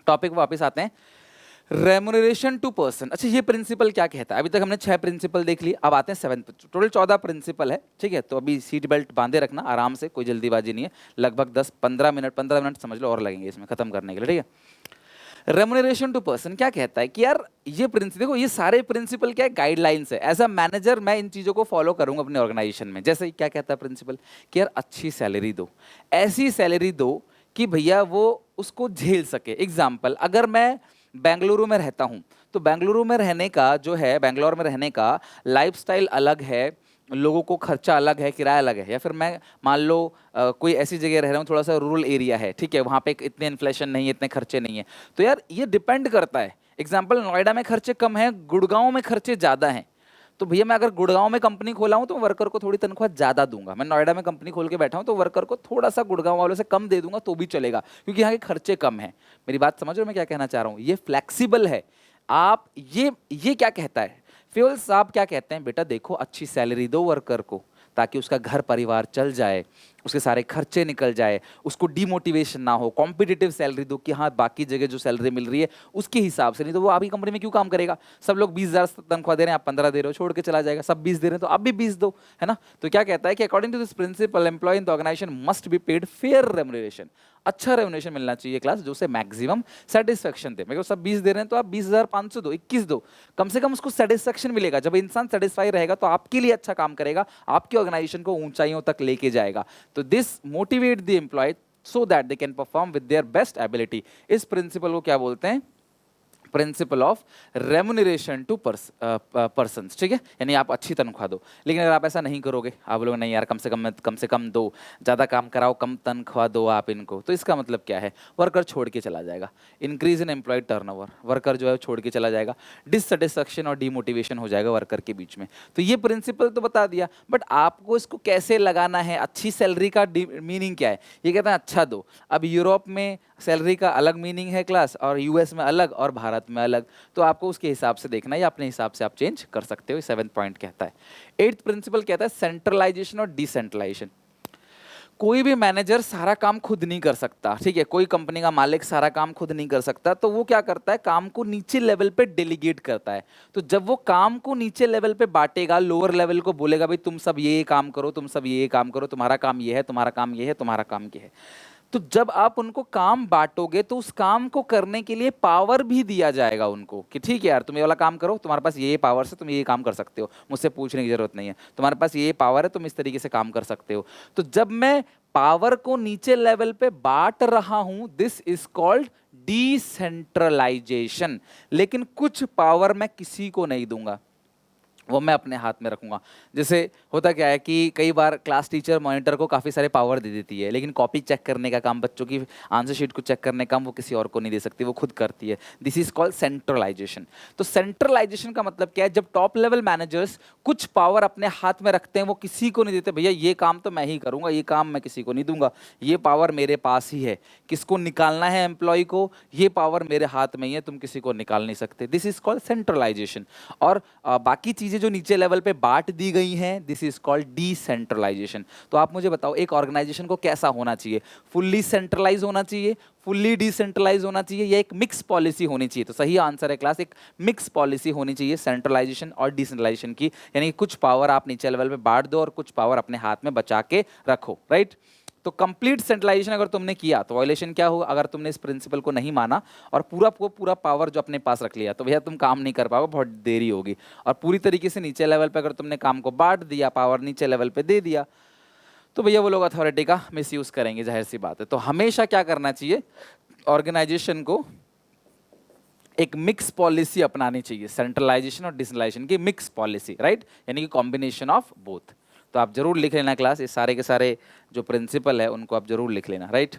[SPEAKER 1] टॉपिक वापस आते हैं, रेमुनरेशन टू पर्सन। अच्छा, ये प्रिंसिपल क्या कहता है? अभी तक हमने 6 प्रिंसिपल देख लिए, अब आते हैं 7th। टोटल 14 प्रिंसिपल है, ठीक है। तो अभी सीट बेल्ट बांधे रखना आराम से, कोई जल्दीबाजी नहीं है। लगभग 10-15 मिनट समझ लो और लगेंगे इसमें खत्म करने के लिए, ठीक है। रेमुनरेशन टू पर्सन क्या कहता है कि यार ये प्रिंसिपल, देखो ये सारे प्रिंसिपल क्या है, गाइडलाइंस है। एज अ मैनेजर मैं इन चीज़ों को फॉलो करूंगा अपने ऑर्गेनाइजेशन में। जैसे क्या कहता है प्रिंसिपल कि यार अच्छी सैलरी दो, ऐसी सैलरी दो कि भैया वो उसको झेल सके। एग्जाम्पल, अगर मैं बेंगलुरु में रहता हूँ, तो बेंगलुरु में रहने का जो है, बेंगलोर में रहने का लाइफस्टाइल अलग है, लोगों को खर्चा अलग है, किराया अलग है। या फिर मैं मान लो कोई ऐसी जगह रह रहा हूँ, थोड़ा सा रूरल एरिया है, ठीक है, वहाँ पे इतने इन्फ्लेशन नहीं है, इतने खर्चे नहीं है। तो यार ये डिपेंड करता है। एग्जाम्पल, नोएडा में खर्चे कम हैं, गुड़गांव में खर्चे ज़्यादा हैं। तो भैया मैं अगर गुड़गांव में कंपनी खोला हूँ तो वर्कर को थोड़ी तनख्वाह ज़्यादा दूंगा। मैं नोएडा में कंपनी खोल के बैठा हूँ तो वर्कर को थोड़ा सा गुड़गांव वालों से कम दे दूंगा तो भी चलेगा, क्योंकि यहाँ के खर्चे कम हैं। मेरी बात समझ रहे हो मैं क्या कहना चाह रहा हूँ? ये फ्लेक्सिबल है। आप ये क्या कहता है फ्यूल साहब, क्या कहते हैं, बेटा देखो अच्छी सैलरी दो वर्कर को, ताकि उसका घर परिवार चल जाए, उसके सारे खर्चे निकल जाए, उसको डिमोटिवेशन ना हो। कॉम्पिटिटिव सैलरी दो कि हाँ बाकी जगह जो सैलरी मिल रही है उसके हिसाब से, नहीं तो वो आपकी कंपनी में क्यों काम करेगा। सब लोग 20,000 तनख्वाह दे रहे हैं, आप 15 दे रहे हो, छोड़ के चला जाएगा। सब 20 दे रहे हैं तो आप भी 20 दो, है ना। तो क्या कहता है कि according to this principle employ in the organisation must be paid fair remuneration. अच्छा रेमुनरेशन मिलना चाहिए क्लास, जो से मैक्सिमम सेटिस्फेक्शन दे। मेरे को सब 20 दे रहे हैं तो आप 20,500 दो, 21 दो, कम से कम उसको सेटिस्फेक्शन मिलेगा। जब इंसान सेटिस्फाई रहेगा तो आपके लिए अच्छा काम करेगा, आपकी ऑर्गेनाइजेशन को ऊंचाइयों तक लेके जाएगा। तो this motivate the employ so that they can perform with their best ability. इस प्रिंसिपल को क्या बोलते हैं? Principle of remuneration to person, ठीक है। यानी आप अच्छी तनख्वाह दो। लेकिन अगर आप ऐसा नहीं करोगे, आप बोलोगे नहीं यार कम से कम दो, ज़्यादा काम कराओ, कम तनख्वाह दो आप इनको, तो इसका मतलब क्या है? वर्कर छोड़ के चला जाएगा। Increase in employ turnover, worker जो है छोड़ के चला जाएगा। डिससेटिस्फैक्शन और डिमोटिवेशन हो जाएगा वर्कर के बीच में। तो ये प्रिंसिपल तो बता दिया, बट आपको इसको कैसे लगाना है? अच्छी सैलरी का मीनिंग क्या है? ये कहता है अच्छा दो। अब यूरोप में सैलरी का अलग मीनिंग है क्लास, और यूएस में अलग और भारत में अलग, तो आपको उसके हिसाब से देखना है या अपने हिसाब से आप चेंज कर सकते हो। 7th पॉइंट कहता है। 8th प्रिंसिपल कहता है सेंट्रलाइजेशन और डिसेंट्रलाइजेशन। कोई भी मैनेजर सारा काम खुद नहीं कर सकता, ठीक है, कोई कंपनी का मालिक सारा काम खुद नहीं कर सकता, तो वो क्या करता है, काम को नीचे लेवल पे डेलीगेट करता है। तो जब वो काम को नीचे लेवल पे बांटेगा, लोअर लेवल को बोलेगा भाई तुम सब ये काम करो, तुम सब ये काम करो, तुम्हारा काम ये है, तुम्हारा काम ये है, तुम्हारा काम ये है। तो जब आप उनको काम बांटोगे तो उस काम को करने के लिए पावर भी दिया जाएगा उनको, कि ठीक है यार तुम ये वाला काम करो, तुम्हारे पास ये पावर से तुम ये काम कर सकते हो, मुझसे पूछने की जरूरत नहीं है, तुम्हारे पास ये पावर है, तुम इस तरीके से काम कर सकते हो। तो जब मैं पावर को नीचे लेवल पे बांट रहा हूं, दिस इज कॉल्ड डिसेंट्रलाइजेशन। लेकिन कुछ पावर मैं किसी को नहीं दूंगा, वो मैं अपने हाथ में रखूंगा। जैसे होता क्या है कि कई बार क्लास टीचर मॉनिटर को काफ़ी सारे पावर दे देती है, लेकिन कॉपी चेक करने का काम, बच्चों की आंसर शीट को चेक करने का काम वो किसी और को नहीं दे सकती, वो खुद करती है। This is called centralisation. तो सेंट्रलाइजेशन का मतलब क्या है, जब टॉप लेवल मैनेजर्स कुछ पावर अपने हाथ में रखते हैं, वो किसी को नहीं देते, भैया ये काम तो मैं ही करूंगा, ये काम मैं किसी को नहीं दूंगा, ये पावर मेरे पास ही है, किसको निकालना है एम्प्लॉय को, ये पावर मेरे हाथ में ही है, तुम किसी को निकाल नहीं सकते। This is called centralisation. और बाकी चीजें जो नीचे लेवल पे बांट दी गई हैं, दिस इज कॉल्ड डिसेंट्रलाइजेशन। तो आप मुझे बताओ एक ऑर्गेनाइजेशन को कैसा होना चाहिए, फुल्ली सेंट्रलाइज होना चाहिए, फुल्ली डिसेंट्रलाइज होना चाहिए, या एक मिक्स पॉलिसी होनी चाहिए? तो सही आंसर है क्लास, एक मिक्स पॉलिसी होनी चाहिए सेंट्रलाइजेशन और डिसेंट्रलाइजेशन की, यानी कि कुछ पावर आप नीचे लेवल पे बांट दो और कुछ पावर अपने हाथ में बचा के रखो, राइट। तो कंप्लीट सेंट्रलाइजेशन अगर तुमने किया तो वायलेशन क्या होगा, अगर तुमने इस प्रिंसिपल को नहीं माना और पूरा को पूरा पावर जो अपने पास रख लिया, तो भैया तुम काम नहीं कर पाओगे, बहुत देरी होगी। और पूरी तरीके से नीचे लेवल पे अगर तुमने काम को बांट दिया, पावर नीचे लेवल पे दे दिया, तो भैया वो लोग अथॉरिटी का मिसयूज करेंगे, जाहिर सी बात है। तो हमेशा क्या करना चाहिए, ऑर्गेनाइजेशन को एक मिक्स पॉलिसी अपनानी चाहिए, सेंट्रलाइजेशन और डिसेंट्रलाइजेशन की मिक्स पॉलिसी, राइट, यानी कि कॉम्बिनेशन ऑफ बोथ। तो आप जरूर लिख लेना क्लास, ये सारे के सारे जो प्रिंसिपल है उनको आप जरूर लिख लेना, right.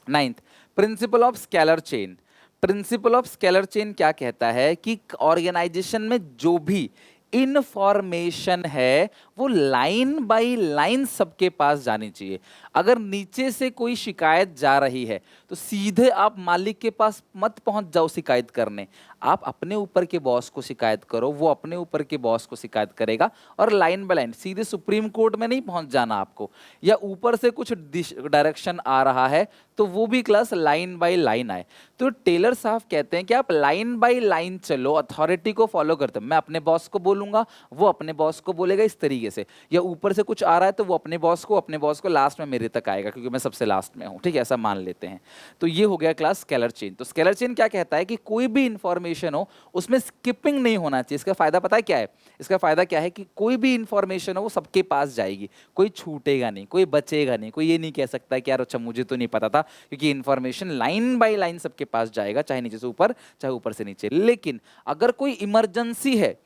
[SPEAKER 1] 9th principal of scalar chain. Principal of scalar chain क्या कहता है कि ऑर्गेनाइजेशन में जो भी इनफॉर्मेशन है वो लाइन बाय लाइन सबके पास जानी चाहिए। अगर नीचे से कोई शिकायत जा रही है तो सीधे आप मालिक के पास मत पहुंच जाओ शिकायत करने, आप अपने ऊपर के बॉस को शिकायत करो, वो अपने ऊपर के बॉस को शिकायत करेगा, और लाइन बाय लाइन सीधे सुप्रीम कोर्ट में नहीं पहुंच जाना आपको, या ऊपर से कुछ डायरेक्शन आ रहा है तो वो भी क्लास लाइन बाय लाइन आए। तो टेलर साहब कहते हैं कि आप लाइन बाय लाइन चलो, अथॉरिटी को फॉलो करते, मैं अपने बॉस को बोलूंगा, वो अपने बॉस को बोलेगा, इस तरीके से, या ऊपर से कुछ आ रहा है तो वो अपने बॉस को लास्ट में मेरे तक आएगा क्योंकि मैं सबसे लास्ट में हूं, ठीक है, ऐसा मान लेते हैं। तो ये हो गया क्लास स्केलर चेन। तो स्केलर चेन क्या कहता है कि कोई भी इंफॉर्मेशन हो उसमें स्किपिंग नहीं होना चाहिए। इसका फायदा पता है क्या है, इसका फायदा क्या है कि कोई भी इंफॉर्मेशन हो वो सबके पास जाएगी, कोई छूटेगा नहीं, कोई बचेगा नहीं, कोई ये नहीं कह सकता कि यार अच्छा मुझे तो नहीं पता था, क्योंकि इंफॉर्मेशन लाइन बाय लाइन सबके पास जाएगा, चाहे नीचे से ऊपर चाहे ऊपर से नीचे। लेकिन अगर कोई इमरजेंसी है,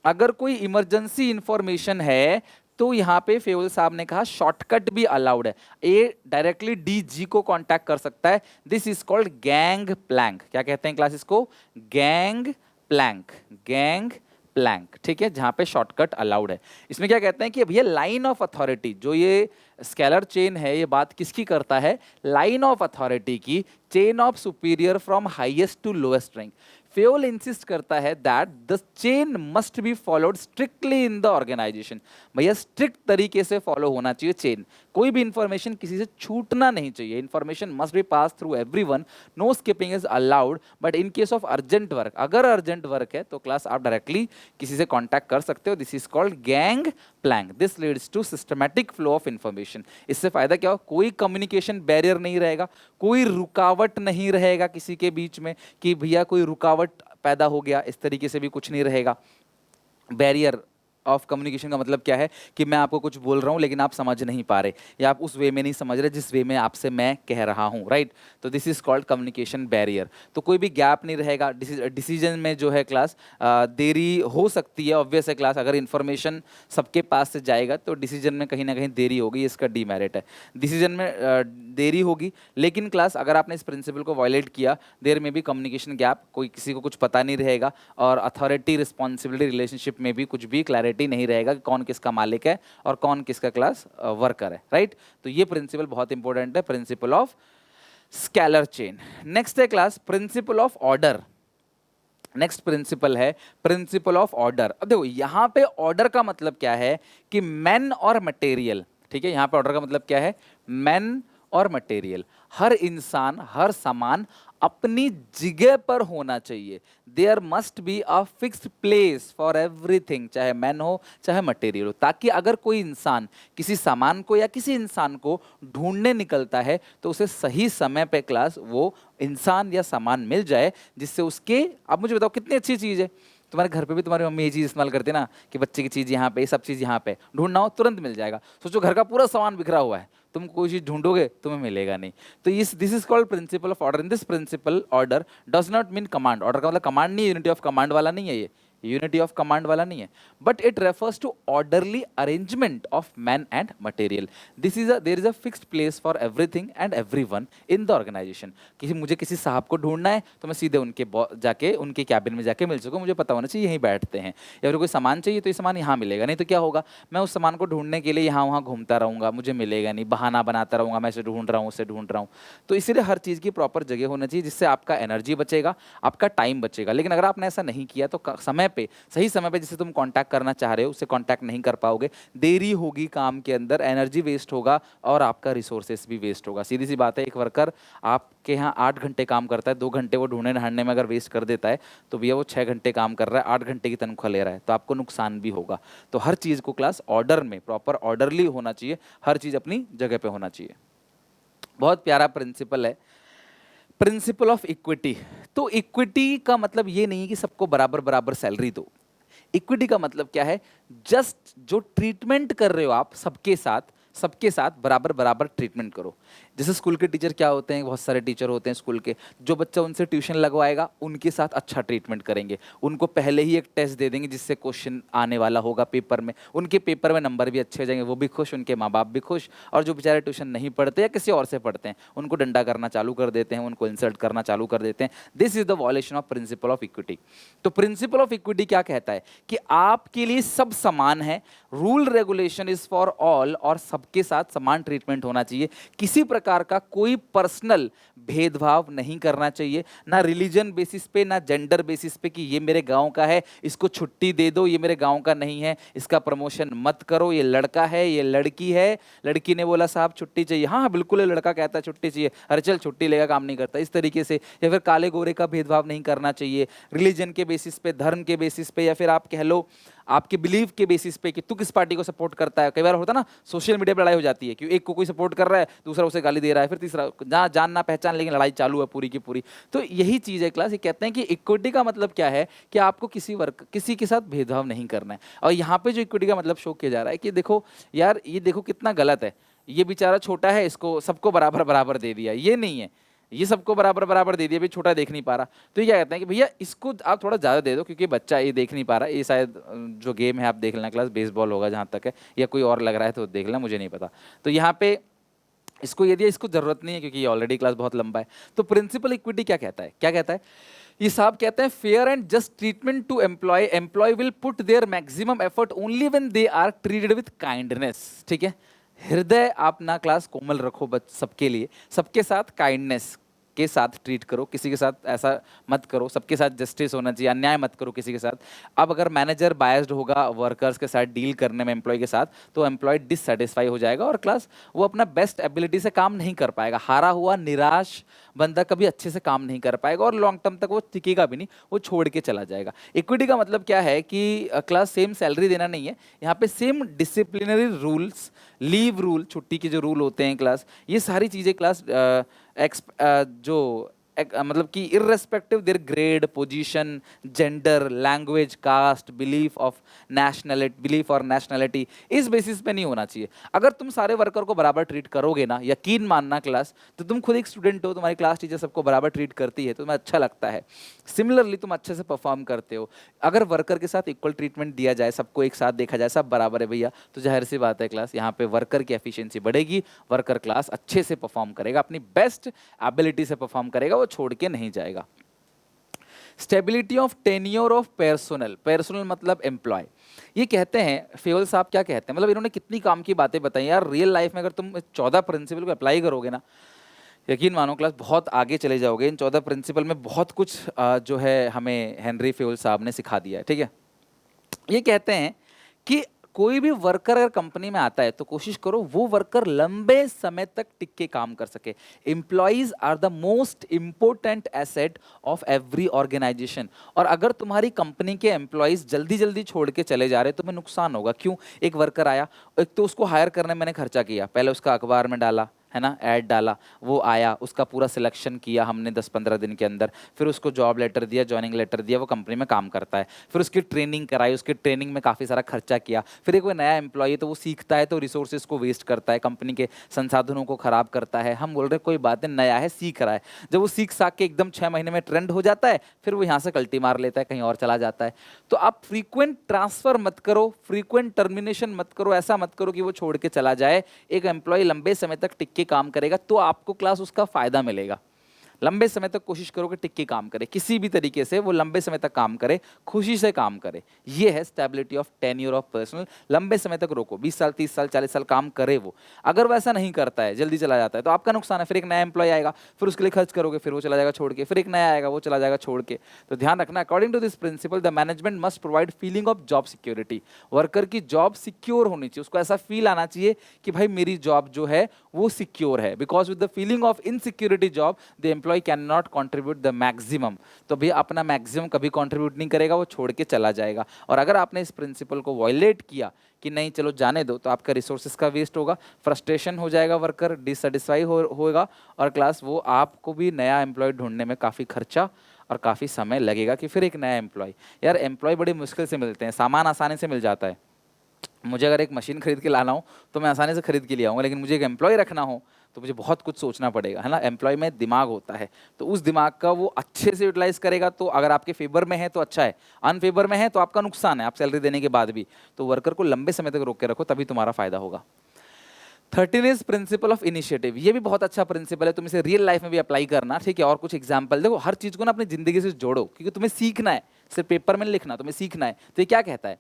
[SPEAKER 1] अगर कोई इमरजेंसी इंफॉर्मेशन है, तो यहां पे फेवल साहब ने कहा शॉर्टकट भी अलाउड है, ए डायरेक्टली डीजी को कांटेक्ट कर सकता है। This is called gang plank. क्या कहते हैं क्लास इसको, गैंग प्लैंक, गैंग प्लैंक, ठीक है, जहां पे शॉर्टकट अलाउड है। इसमें क्या कहते हैं कि भैया लाइन ऑफ अथॉरिटी, जो ये स्केलर चेन है ये बात किसकी करता है, लाइन ऑफ अथॉरिटी की, chain of superior from highest to lowest rank. Fayol insist करता है that the chain must be followed strictly in the organisation. भैया स्ट्रिक्ट तरीके से फॉलो होना चाहिए चेन, कोई भी इंफॉर्मेशन किसी से छूटना नहीं चाहिए, information must be pass through everyone, no skipping is allowed. But in case of urgent work, अगर अर्जेंट वर्क है तो क्लास आप डायरेक्टली किसी से कांटेक्ट कर सकते हो। This is called gang plank. This leads to systematic flow of information. इससे फायदा क्या हो, कोई कम्युनिकेशन बैरियर नहीं रहेगा, कोई रुकावट नहीं रहेगा किसी के बीच में कि भैया कोई रुकावट पैदा हो गया, इस तरीके से भी कुछ नहीं रहेगा। बैरियर ऑफ कम्युनिकेशन का मतलब क्या है कि मैं आपको कुछ बोल रहा हूं लेकिन आप समझ नहीं पा रहे, या आप उस वे में नहीं समझ रहे जिस वे में आपसे मैं कह रहा हूं, राइट। तो this is called communication barrier. तो कोई भी गैप नहीं रहेगा डिसीजन में, जो है क्लास देरी हो सकती है, ऑब्वियस है क्लास, अगर इंफॉर्मेशन सबके पास से जाएगा तो डिसीजन में कहीं ना कहीं देरी होगी, इसका डीमेरिट है, डिसीजन में देरी होगी। लेकिन क्लास अगर आपने इस प्रिंसिपल को वायलेट किया, देर में भी कम्युनिकेशन गैप, कोई किसी को कुछ पता नहीं रहेगा, और अथॉरिटी रिस्पॉन्सिबिलिटी रिलेशनशिप में भी कुछ भी क्लैरिटी नहीं रहेगा कि कौन किसका मालिक है और कौन किसका क्लास वर्कर है, राइट। तो ये प्रिंसिपल बहुत इंपॉर्टेंट है, principle of scalar chain. Next है class principle of order. Next principle है प्रिंसिपल ऑफ ऑर्डर। अब देखो यहां पे ऑर्डर का मतलब क्या है कि मैन और मटेरियल, ठीक है, यहां पे ऑर्डर का मतलब क्या है, मैन और मटेरियल, हर इंसान हर सामान अपनी जगह पर होना चाहिए। There must be a fixed place for everything, चाहे मैन हो चाहे मटेरियल हो, ताकि अगर कोई इंसान किसी सामान को या किसी इंसान को ढूंढने निकलता है तो उसे सही समय पे क्लास वो इंसान या सामान मिल जाए, जिससे उसके, अब मुझे बताओ कितनी अच्छी चीज़ है, तुम्हारे घर पे भी तुम्हारी मम्मी ये चीज़ इस्तेमाल करते हैं ना कि बच्चे की चीज़ यहाँ पे, सब चीज़ यहाँ पे, ढूंढना हो तुरंत मिल जाएगा। सोचो घर का पूरा सामान बिखरा हुआ है, तुम कोई चीज़ ढूंढोगे तुम्हें मिलेगा नहीं। तो इस this is called principle of order. In this principle order does not mean command. Order का मतलब कमांड नहीं है, यूनिटी ऑफ कमांड वाला नहीं है, ये यूनिटी ऑफ कमांड वाला नहीं है, but it refers to orderly arrangement of man and material. This is there is a fixed place for everything and everyone in the organisation. किसी मुझे किसी साहब को ढूंढना है तो मैं सीधे उनके जाके उनके कैबिन में जाके मिल सकूं, मुझे पता होना चाहिए यहीं बैठते हैं। या फिर कोई सामान चाहिए तो ये सामान यहाँ मिलेगा, नहीं तो क्या होगा, मैं उस सामान को ढूंढने के लिए यहाँ वहाँ घूमता रहूंगा, मुझे मिलेगा नहीं, बहाना बनाता रहूंगा, मैं इसे ढूंढ रहा हूँ उसे ढूंढ रहा हूँ। तो इसीलिए हर चीज़ की प्रॉपर जगह होना चाहिए, जिससे आपका एनर्जी बचेगा, आपका टाइम बचेगा। लेकिन अगर आपने ऐसा नहीं किया तो समय पे, सही समय पे जिसे तुम कांटेक्ट करना चाह रहे हो उससे कांटेक्ट नहीं कर पाओगे, देरी होगी काम के अंदर, एनर्जी वेस्ट होगा और आपका रिसोर्सेस भी वेस्ट होगा। सीधी सी बात है, एक वर्कर आपके यहाँ 8 घंटे काम करता है, 2 घंटे वो ढूंढने ढांडने में अगर वेस्ट कर देता है तो भैया वो 6 घंटे काम कर रहा है, 8 घंटे की तनख्वाह ले रहा है, तो आपको नुकसान भी होगा। तो हर चीज़ को क्लास ऑर्डर में प्रॉपर ऑर्डरली होना चाहिए, हर चीज़ अपनी जगह पे होना चाहिए। बहुत प्यारा प्रिंसिपल है प्रिंसिपल ऑफ इक्विटी। तो इक्विटी का मतलब ये नहीं कि सबको बराबर बराबर सैलरी दो। इक्विटी का मतलब क्या है, जस्ट जो ट्रीटमेंट कर रहे हो आप सबके साथ बराबर बराबर ट्रीटमेंट करो। जैसे स्कूल के टीचर क्या होते हैं, बहुत सारे टीचर होते हैं स्कूल के, जो बच्चा उनसे ट्यूशन लगवाएगा उनके साथ अच्छा ट्रीटमेंट करेंगे, उनको पहले ही एक टेस्ट दे देंगे जिससे क्वेश्चन आने वाला होगा पेपर में, उनके पेपर में नंबर भी अच्छे हो जाएंगे, वो भी खुश, उनके माँ बाप भी खुश। और जो बेचारे ट्यूशन नहीं पढ़ते या किसी और से पढ़ते हैं उनको डंडा करना चालू कर देते हैं, उनको इंसल्ट करना चालू कर देते हैं। This is the वॉलेशन of principle of equity. तो प्रिंसिपल ऑफ इक्विटी क्या कहता है कि आपके लिए सब समान है, rule regulation is for all, और सबके साथ समान ट्रीटमेंट होना चाहिए, किसी प्रकार का कोई पर्सनल भेदभाव नहीं करना चाहिए, ना रिलीजन बेसिस पे ना जेंडर बेसिस पे कि ये मेरे गांव का है इसको छुट्टी दे दो, ये मेरे गांव का नहीं है इसका प्रमोशन मत करो, ये लड़का है ये लड़की है, लड़की ने बोला साहब छुट्टी चाहिए, हाँ बिल्कुल है, लड़का कहता है छुट्टी चाहिए, अरे चल छुट्टी लेगा, काम नहीं करता, इस तरीके से। या फिर काले गोरे का भेदभाव नहीं करना चाहिए, रिलीजन के बेसिस पे, धर्म के बेसिस पे, या फिर आप कह लो आपके बिलीव के बेसिस पे कि तू किस पार्टी को सपोर्ट करता है। कई बार होता है ना, सोशल मीडिया पर लड़ाई हो जाती है कि एक को कोई सपोर्ट कर रहा है, दूसरा उसे गाली दे रहा है, फिर तीसरा, जहाँ जानना पहचान, लेकिन लड़ाई चालू है पूरी की पूरी। तो यही चीज़ है क्लास, ये कहते हैं कि इक्विटी का मतलब क्या है कि आपको किसी के साथ भेदभाव नहीं करना है। और यहाँ पे जो इक्विटी का मतलब शो किया जा रहा है कि देखो यार, ये देखो कितना गलत है, ये बेचारा छोटा है, इसको सबको बराबर बराबर दे दिया, ये नहीं है, ये सबको बराबर बराबर दे दिया, भी छोटा देख नहीं पा रहा, तो ये क्या कहते हैं कि भैया इसको आप थोड़ा ज़्यादा दे दो, क्योंकि बच्चा ये देख नहीं पा रहा, ये शायद जो गेम है आप देख लेना क्लास, बेसबॉल होगा जहाँ तक है, या कोई और लग रहा है तो देख लेना, मुझे नहीं पता। तो यहाँ पे इसको ये दिया, इसको जरूरत नहीं है क्योंकि ये ऑलरेडी क्लास बहुत लंबा है। तो प्रिंसिपल इक्विटी क्या कहता है, क्या कहता है, ये साहब कहते हैं fair and just treatment to employ will put their maximum effort only when they are treated with kindness. ठीक है, हृदय आप ना क्लास कोमल रखो, सबके लिए, सबके साथ काइंडनेस के साथ ट्रीट करो, किसी के साथ ऐसा मत करो, सबके साथ जस्टिस होना चाहिए, अन्याय मत करो किसी के साथ। अब अगर मैनेजर बायस्ड होगा वर्कर्स के साथ डील करने में एम्प्लॉय के साथ, तो एम्प्लॉय डिससेटिस्फाई हो जाएगा और क्लास वो अपना बेस्ट एबिलिटी से काम नहीं कर पाएगा, हारा हुआ निराश बंदा कभी अच्छे से काम नहीं कर पाएगा और लॉन्ग टर्म तक वो टिकेगा भी नहीं, वो छोड़ के चला जाएगा। इक्विटी का मतलब क्या है कि क्लास सेम सैलरी देना नहीं है, यहाँ पे same disciplinary rules, leave rule, छुट्टी के जो रूल होते हैं क्लास, ये सारी चीज़ें क्लास जो मतलब कि irrespective their grade, position, gender, language, caste, belief और नेशनलिटी, इस बेसिस पे नहीं होना चाहिए। अगर तुम सारे वर्कर को बराबर ट्रीट करोगे ना, यकीन मानना क्लास, तो तुम खुद एक स्टूडेंट हो, तुम्हारी क्लास टीचर सबको बराबर ट्रीट करती है तो तुम्हें अच्छा लगता है, सिमिलरली तुम अच्छे से परफॉर्म करते हो। अगर वर्कर के साथ इक्वल ट्रीटमेंट दिया जाए, सबको एक साथ देखा जाए, सब बराबर है भैया, तो जाहिर सी बात है क्लास यहाँ पे वर्कर की एफिशिएंसी बढ़ेगी, वर्कर क्लास अच्छे से परफॉर्म करेगा, अपनी बेस्ट एबिलिटी से परफॉर्म करेगा, वो छोड़ के नहीं जाएगा। Stability of tenure of personal मतलब एम्प्लॉय। ये कहते हैं फेवल साहब, क्या कहते हैं, मतलब इन्होंने कितनी काम की बातें बताई यार, रियल लाइफ में अगर तुम 14 प्रिंसिपल को अप्लाई करोगे ना, यकीन मानो क्लास बहुत आगे चले जाओगे। इन 14 प्रिंसिपल में बहुत कुछ जो है हमें हेनरी फेउल साहब ने सिखा दिया है, ठीक है। ये कहते हैं कि कोई भी वर्कर अगर कंपनी में आता है तो कोशिश करो वो वर्कर लंबे समय तक टिक के काम कर सके। Employees are the most important asset of every organisation. और अगर तुम्हारी कंपनी के एम्प्लॉयज जल्दी जल्दी छोड़ के चले जा रहे तो तुम्हें नुकसान होगा। क्यों? एक वर्कर आया, एक तो उसको हायर करने में मैंने खर्चा किया, पहले उसका अखबार में डाला है ना, ऐड डाला, वो आया, उसका पूरा सिलेक्शन किया हमने 10-15 दिन के अंदर, फिर उसको जॉब लेटर दिया, ज्वाइनिंग लेटर दिया, वो कंपनी में काम करता है, फिर उसकी ट्रेनिंग कराई, उसकी ट्रेनिंग में काफ़ी सारा खर्चा किया, फिर एक कोई नया एम्प्लॉय तो वो सीखता है तो रिसोर्सेज को वेस्ट करता है, कंपनी के संसाधनों को खराब करता है। हम बोल रहे कोई बात नहीं, नया है, सीख रहा है, जब वो सीख साख के एकदम 6 महीने में ट्रेंड हो जाता है, फिर वो यहाँ से कल्टी मार लेता है, कहीं और चला जाता है। तो आप फ्रीक्वेंट ट्रांसफर मत करो, फ्रीक्वेंट टर्मिनेशन मत करो, ऐसा मत करो कि वो छोड़ के चला जाए। एक एम्प्लॉय लंबे समय तक टिक के काम करेगा तो आपको क्लास उसका फायदा मिलेगा। लंबे समय तक कोशिश करो कि टिक के काम करे, किसी भी तरीके से वो लंबे समय तक काम करे, खुशी से काम करे। ये है stability of tenure of personal. लंबे समय तक रोको, 20 साल 30 साल 40 साल काम करे वो। अगर वो ऐसा नहीं करता है, जल्दी चला जाता है, तो आपका नुकसान है। फिर एक नया एम्प्लॉय आएगा, फिर उसके लिए खर्च करोगे, फिर वो चला जाएगा छोड़ के, फिर एक नया आएगा, वो चला जाएगा छोड़ के। तो ध्यान रखना, according to this principle the management must provide feeling of job security. Worker की जॉब सिक्योर होनी चाहिए, उसको ऐसा फील आना चाहिए कि भाई मेरी जॉब जो है वो सिक्योर है। Because with the feeling of insecurity job the employ can not contribute the maximum. तो भैया अपना मैक्सिमम कभी कंट्रीब्यूट नहीं करेगा, वो छोड़ के चला जाएगा। और अगर आपने इस प्रिंसिपल को वायलेट किया कि नहीं चलो जाने दो, तो आपका रिसोर्सेज का वेस्ट होगा, फ्रस्ट्रेशन हो जाएगा, वर्कर डिससेटिस्फाई होगा, और क्लास वो आपको भी नया एम्प्लॉय ढूंढने में काफ़ी खर्चा और काफ़ी समय लगेगा कि फिर एक नया एम्प्लॉय। यार एम्प्लॉय बड़ी मुश्किल से मिलते हैं, सामान आसानी से मिल जाता है। मुझे अगर एक मशीन खरीद के लाना हो तो मैं आसानी से खरीद के ले आऊँगा, लेकिन मुझे एक एम्प्लॉय रखना हो तो मुझे बहुत कुछ सोचना पड़ेगा, है ना। एम्प्लॉय में दिमाग होता है, तो उस दिमाग का वो अच्छे से यूटिलाइज करेगा तो अगर आपके फेवर में है तो अच्छा है, अनफेवर में है तो आपका नुकसान है, आप सैलरी देने के बाद भी। तो वर्कर को लंबे समय तक रोक के रखो, तभी तुम्हारा फायदा होगा। 13 इज प्रिंसिपल ऑफ इनिशिएटिव। ये भी बहुत अच्छा प्रिंसिपल है, तुम इसे रियल लाइफ में भी अप्लाई करना, ठीक है। और कुछ एग्जाम्पल देखो, हर चीज को ना अपनी जिंदगी से जोड़ो, क्योंकि तुम्हें सीखना है, सिर्फ पेपर में नहीं लिखना, तुम्हें सीखना है। तो ये क्या कहता है?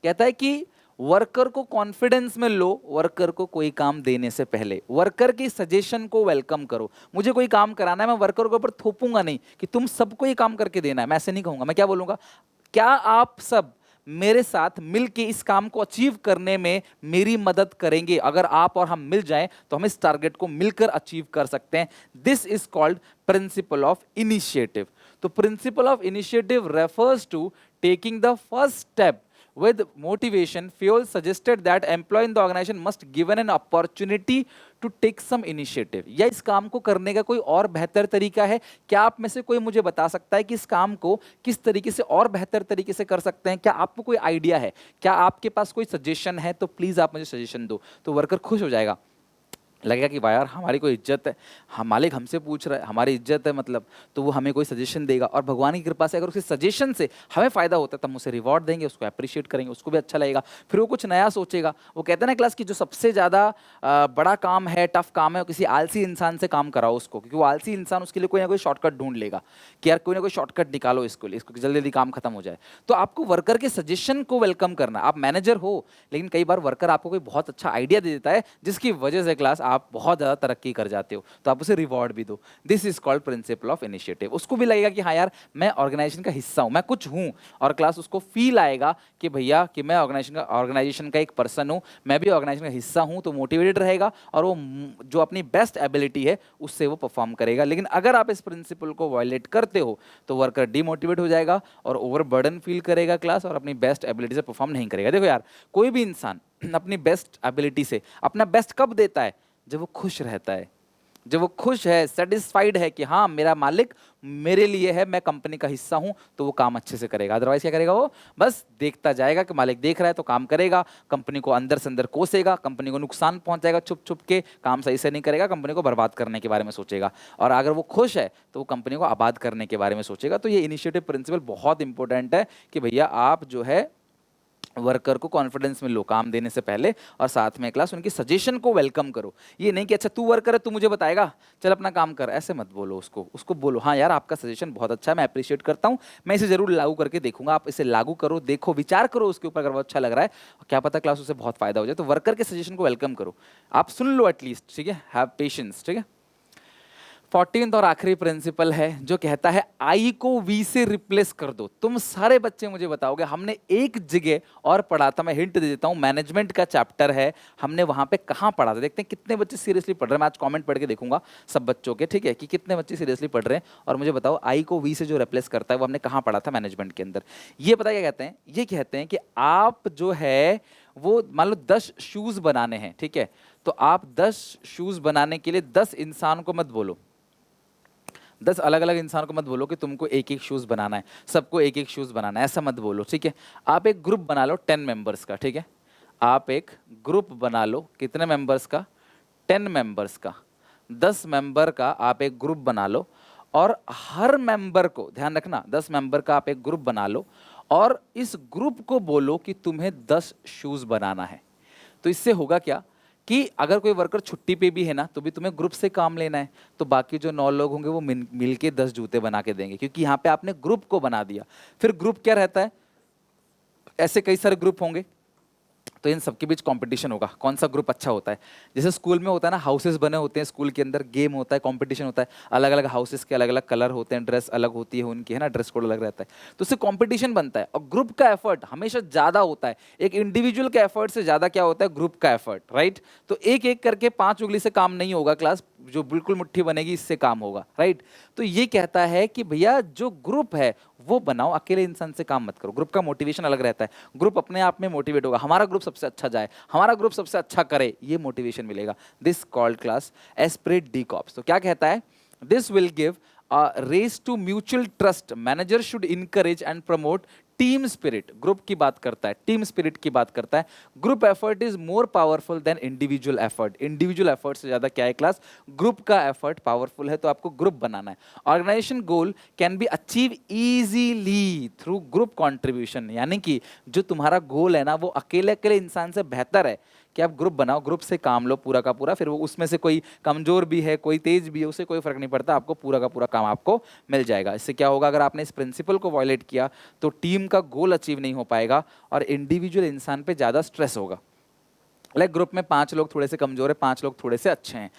[SPEAKER 1] कहता है कि वर्कर को कॉन्फिडेंस में लो, वर्कर को कोई काम देने से पहले वर्कर की सजेशन को वेलकम करो। मुझे कोई काम कराना है, मैं वर्कर के ऊपर थोपूंगा नहीं कि तुम सबको ये काम करके देना है, मैं ऐसे नहीं कहूंगा। मैं क्या बोलूंगा? क्या आप सब मेरे साथ मिलके इस काम को अचीव करने में मेरी मदद करेंगे? अगर आप और हम मिल जाएं तो हम इस टारगेट को मिलकर अचीव कर सकते हैं। This is called principle of initiative. तो principle of initiative refers to taking the first step with motivation. Fuel suggested that employee in the organization must given an opportunity to take some initiative. या इस काम को करने का कोई और बेहतर तरीका है? क्या आप में से कोई मुझे बता सकता है कि इस काम को किस तरीके से और बेहतर तरीके से कर सकते हैं? क्या आपको कोई आइडिया है? क्या आपके पास कोई सजेशन है? तो प्लीज आप मुझे सजेशन दो। तो वर्कर खुश हो जाएगा, लगेगा कि वाह यार हमारी कोई इज्जत है, हम मालिक हमसे पूछ रहा है, हमारी इज्जत है मतलब, तो वो हमें कोई सजेशन देगा। और भगवान की कृपा से अगर उसके सजेशन से हमें फायदा होता है तो हम उसे रिवॉर्ड देंगे, उसको अप्रिशिएट करेंगे, उसको भी अच्छा लगेगा, फिर वो कुछ नया सोचेगा। वो कहते हैं ना क्लास की जो सबसे ज़्यादा बड़ा काम है, टफ काम है, वो किसी आलसी इंसान से काम कराओ उसको, क्योंकि वो आलसी इंसान उसके लिए कोई ना कोई शॉर्टकट ढूंढ लेगा कि यार कोई ना कोई शॉर्टकट निकालो इसको लिए, इसको जल्दी जल्दी काम खत्म हो जाए। तो आपको वर्कर के सजेशन को वेलकम करना। आप मैनेजर हो, लेकिन कई बार वर्कर आपको कोई बहुत अच्छा आइडिया दे देता है जिसकी वजह से क्लास आप बहुत ज़्यादा तरक्की कर जाते हो, तो आप उसे रिवॉर्ड भी दो। This is called principle of initiative. उसको भी लगेगा कि हाँ यार मैं ऑर्गेनाइजेशन का हिस्सा हूँ, मैं कुछ हूँ, और क्लास उसको फील आएगा कि भैया कि मैं ऑर्गेनाइजेशन का एक पर्सन हूँ, मैं भी ऑर्गेनाइजेशन का हिस्सा हूँ, तो मोटिवेटेड रहेगा और वो जो अपनी बेस्ट एबिलिटी है उससे वो परफॉर्म करेगा। लेकिन अगर आप इस प्रिंसिपल को वायलेट करते हो तो वर्कर डिमोटिवेट हो जाएगा और ओवरबर्डन फील करेगा क्लास, और अपनी बेस्ट एबिलिटी से परफॉर्म नहीं करेगा। देखो यार, कोई भी इंसान अपनी बेस्ट एबिलिटी से अपना बेस्ट कब देता है? जब वो खुश रहता है, जब वो खुश है, सेटिस्फाइड है कि हाँ मेरा मालिक मेरे लिए है, मैं कंपनी का हिस्सा हूं, तो वो काम अच्छे से करेगा। अदरवाइज क्या करेगा? वो बस देखता जाएगा कि मालिक देख रहा है तो काम करेगा, कंपनी को अंदर से अंदर कोसेगा, कंपनी को नुकसान पहुंचाएगा, छुप छुप के काम सही से नहीं करेगा, कंपनी को बर्बाद करने के बारे में सोचेगा। और अगर वो खुश है तो वो कंपनी को आबाद करने के बारे में सोचेगा। तो ये इनिशिएटिव प्रिंसिपल बहुत इंपॉर्टेंट है कि भैया आप जो है वर्कर को कॉन्फिडेंस में लो काम देने से पहले, और साथ में क्लास उनकी सजेशन को वेलकम करो। ये नहीं कि अच्छा तू वर्कर है तू मुझे बताएगा, चल अपना काम कर, ऐसे मत बोलो उसको। उसको बोलो हाँ यार आपका सजेशन बहुत अच्छा है, मैं अप्रिशिएट करता हूँ, मैं इसे जरूर लागू करके देखूंगा। आप इसे लागू करो, देखो, विचार करो उसके ऊपर, अगर वो अच्छा लग रहा है क्या पता क्लास उसे बहुत फायदा हो जाए। तो वर्कर के सजेशन को वेलकम करो, आप सुन लो एटलीस्ट, ठीक है, हैव पेशेंस, ठीक है। 14th और आखिरी प्रिंसिपल है जो कहता है आई को वी से रिप्लेस कर दो। तुम सारे बच्चे मुझे बताओगे, हमने एक जगह और पढ़ा था, मैं हिंट दे देता हूं, मैनेजमेंट का चैप्टर है, हमने वहां पे कहां पढ़ा था। देखते हैं कितने बच्चे सीरियसली पढ़ रहे हैं। मैं आज कमेंट पढ़ के देखूंगा सब बच्चों के, ठीक है, कि कितने बच्चे सीरियसली पढ़ रहे हैं। और मुझे बताओ आई को वी से जो रिप्लेस करता है वो हमने कहां पढ़ा था मैनेजमेंट के अंदर। ये पता क्या कहते हैं, ये कहते हैं कि आप जो है वो मान लो 10 शूज बनाने हैं, ठीक है, तो आप 10 शूज बनाने के लिए 10 इंसान को मत बोलो, 10 अलग अलग इंसान को मत बोलो कि तुमको एक एक शूज बनाना है, सबको एक एक शूज बनाना है, ऐसा मत बोलो, ठीक है। आप एक ग्रुप बना लो 10 मेंबर्स का, ठीक है, आप एक ग्रुप बना लो कितने मेंबर्स का, 10 मेंबर्स का, 10 मेंबर का आप एक ग्रुप बना लो। और हर मेंबर को ध्यान रखना, 10 मेंबर का आप एक ग्रुप बना लो और इस ग्रुप को बोलो कि तुम्हें 10 शूज बनाना है। तो इससे होगा क्या कि अगर कोई वर्कर छुट्टी पे भी है ना, तो भी तुम्हें ग्रुप से काम लेना है, तो बाकी जो 9 लोग होंगे वो मिल के 10 जूते बना के देंगे, क्योंकि यहाँ पे आपने ग्रुप को बना दिया। फिर ग्रुप क्या रहता है, ऐसे कई सारे ग्रुप होंगे, तो इन सबके बीच कंपटीशन होगा कौन सा ग्रुप अच्छा होता है। जैसे स्कूल में होता है ना, हाउसेस बने होते हैं, स्कूल के अंदर गेम होता है, कंपटीशन होता है, अलग अलग हाउसेस के अलग अलग कलर होते हैं, ड्रेस अलग होती है उनकी, है ना, ड्रेस कोड अलग रहता है, तो उससे कंपटीशन बनता है। और ग्रुप का एफर्ट हमेशा ज्यादा होता है, एक इंडिविजुअल के एफर्ट से ज्यादा क्या होता है, ग्रुप का एफर्ट, राइट। तो एक एक करके 5 उंगली से काम नहीं होगा क्लास, जो बिल्कुल मुट्ठी बनेगी इससे काम होगा, राइट। तो ये कहता है कि भैया जो ग्रुप है वो बनाओ, अकेले इंसान से काम मत करो। ग्रुप का मोटिवेशन अलग रहता है, ग्रुप अपने आप में मोटिवेट होगा, हमारा ग्रुप सबसे अच्छा जाए, हमारा ग्रुप सबसे अच्छा करे, ये मोटिवेशन मिलेगा। This called class esprit de corps. तो क्या कहता है, this will give rise to mutual trust, manager should encourage and promote team spirit. Group की बात करता है, टीम स्पिरिट की बात करता है। Group effort is more powerful than individual effort. Individual effort से ज्यादा क्या है क्लास, ग्रुप का एफर्ट पावरफुल है, तो आपको ग्रुप बनाना है। Organisation goal can be achieve easily through group contribution, यानी कि जो तुम्हारा गोल है ना वो अकेले अकेले इंसान से बेहतर है कि आप ग्रुप बनाओ, ग्रुप से काम लो पूरा का पूरा, फिर वो उसमें से कोई कमजोर भी है कोई तेज भी है, उसे कोई फर्क नहीं पड़ता, आपको पूरा का पूरा काम आपको मिल जाएगा। इससे क्या होगा, अगर आपने इस प्रिंसिपल को वायलेट किया तो टीम का गोल अचीव नहीं हो पाएगा और इंडिविजुअल इंसान पे ज्यादा स्ट्रेस होगा। लाइक ग्रुप में 5 लोग थोड़े से कमजोर है, 5 लोग थोड़े से अच्छे हैं,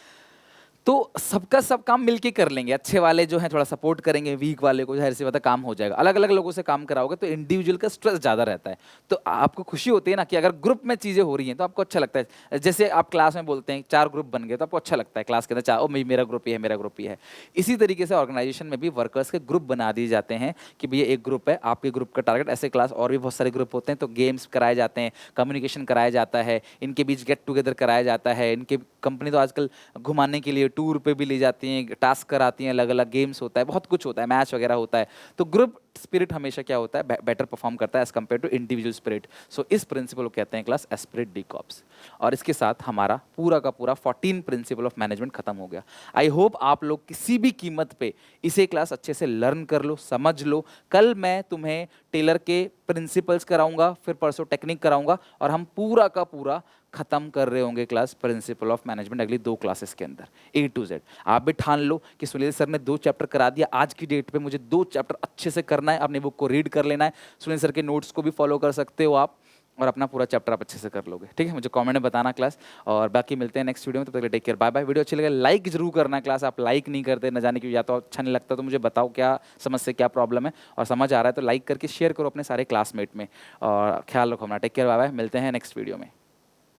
[SPEAKER 1] तो सबका सब काम मिलके कर लेंगे, अच्छे वाले जो हैं थोड़ा सपोर्ट करेंगे, वीक वाले को जाहिर सी बात है काम हो जाएगा। अलग अलग लोगों से काम कराओगे तो इंडिविजुअल का स्ट्रेस ज़्यादा रहता है। तो आपको खुशी होती है ना कि अगर ग्रुप में चीज़ें हो रही हैं तो आपको अच्छा लगता है। जैसे आप क्लास में बोलते हैं 4 ग्रुप बन गए तो आपको अच्छा लगता है, क्लास के अंदर 4 मेरा ग्रुप ही है, मेरा ग्रुप ही है। इसी तरीके से ऑर्गेनाइजेशन में भी वर्कर्स के ग्रुप बना दिए जाते हैं कि भैया एक ग्रुप है, आपके ग्रुप का टारगेट, ऐसे क्लास और भी बहुत सारे ग्रुप होते हैं, तो गेम्स कराए जाते हैं, कम्युनिकेशन कराया जाता है, इनके बीच गेट टुगेदर कराया जाता है, इनके कंपनी तो आजकल घुमाने के लिए टूर पे भी ले जाती हैं, टास्क कराती हैं, अलग अलग गेम्स होता है, बहुत कुछ होता है, मैच वगैरह होता है। तो ग्रुप स्पिरिट हमेशा क्या होता है, बेटर परफॉर्म करता है as compare to individual spirit. So इस प्रिंसिपल को कहते हैं क्लास एस्पिरिट डी कॉप्स। और इसके साथ हमारा पूरा का पूरा 14 प्रिंसिपल ऑफ मैनेजमेंट खत्म हो गया। आई होप आप लोग किसी भी कीमत पे इसे क्लास अच्छे से लर्न कर लो, समझ लो। कल मैं तुम्हें टेलर के प्रिंसिपल्स कराऊंगा, फिर परसों टेक्निक कराऊंगा और हम पूरा का पूरा खत्म कर रहे होंगे क्लास प्रिंसिपल ऑफ मैनेजमेंट अगली 2 क्लासेस के अंदर, ए टू जेड। आप भी ठान लो कि सुनील सर ने 2 चैप्टर करा दिया, आज की डेट पे मुझे 2 चैप्टर अच्छे से करना है, अपनी बुक को रीड कर लेना है, सुनील सर के नोट्स को भी फॉलो कर सकते हो आप और अपना पूरा चैप्टर आप अच्छे से कर लोगे, ठीक है। मुझे कमेंट में बताना क्लास, और बाकी मिलते हैं नेक्स्ट वीडियो में, तब तक take care, bye bye. Video अच्छी लगे लाइक जरूर करना क्लास, आप लाइक नहीं करते न जाने क्यों, या तो अच्छा नहीं लगता, तो मुझे बताओ क्या समस्या क्या प्रॉब्लम है, और समझ आ रहा है तो लाइक करके शेयर करो अपने सारे क्लासमेट में। और ख्याल रखो अपना, टेक केयर, बाय बाय, मिलते हैं नेक्स्ट वीडियो में।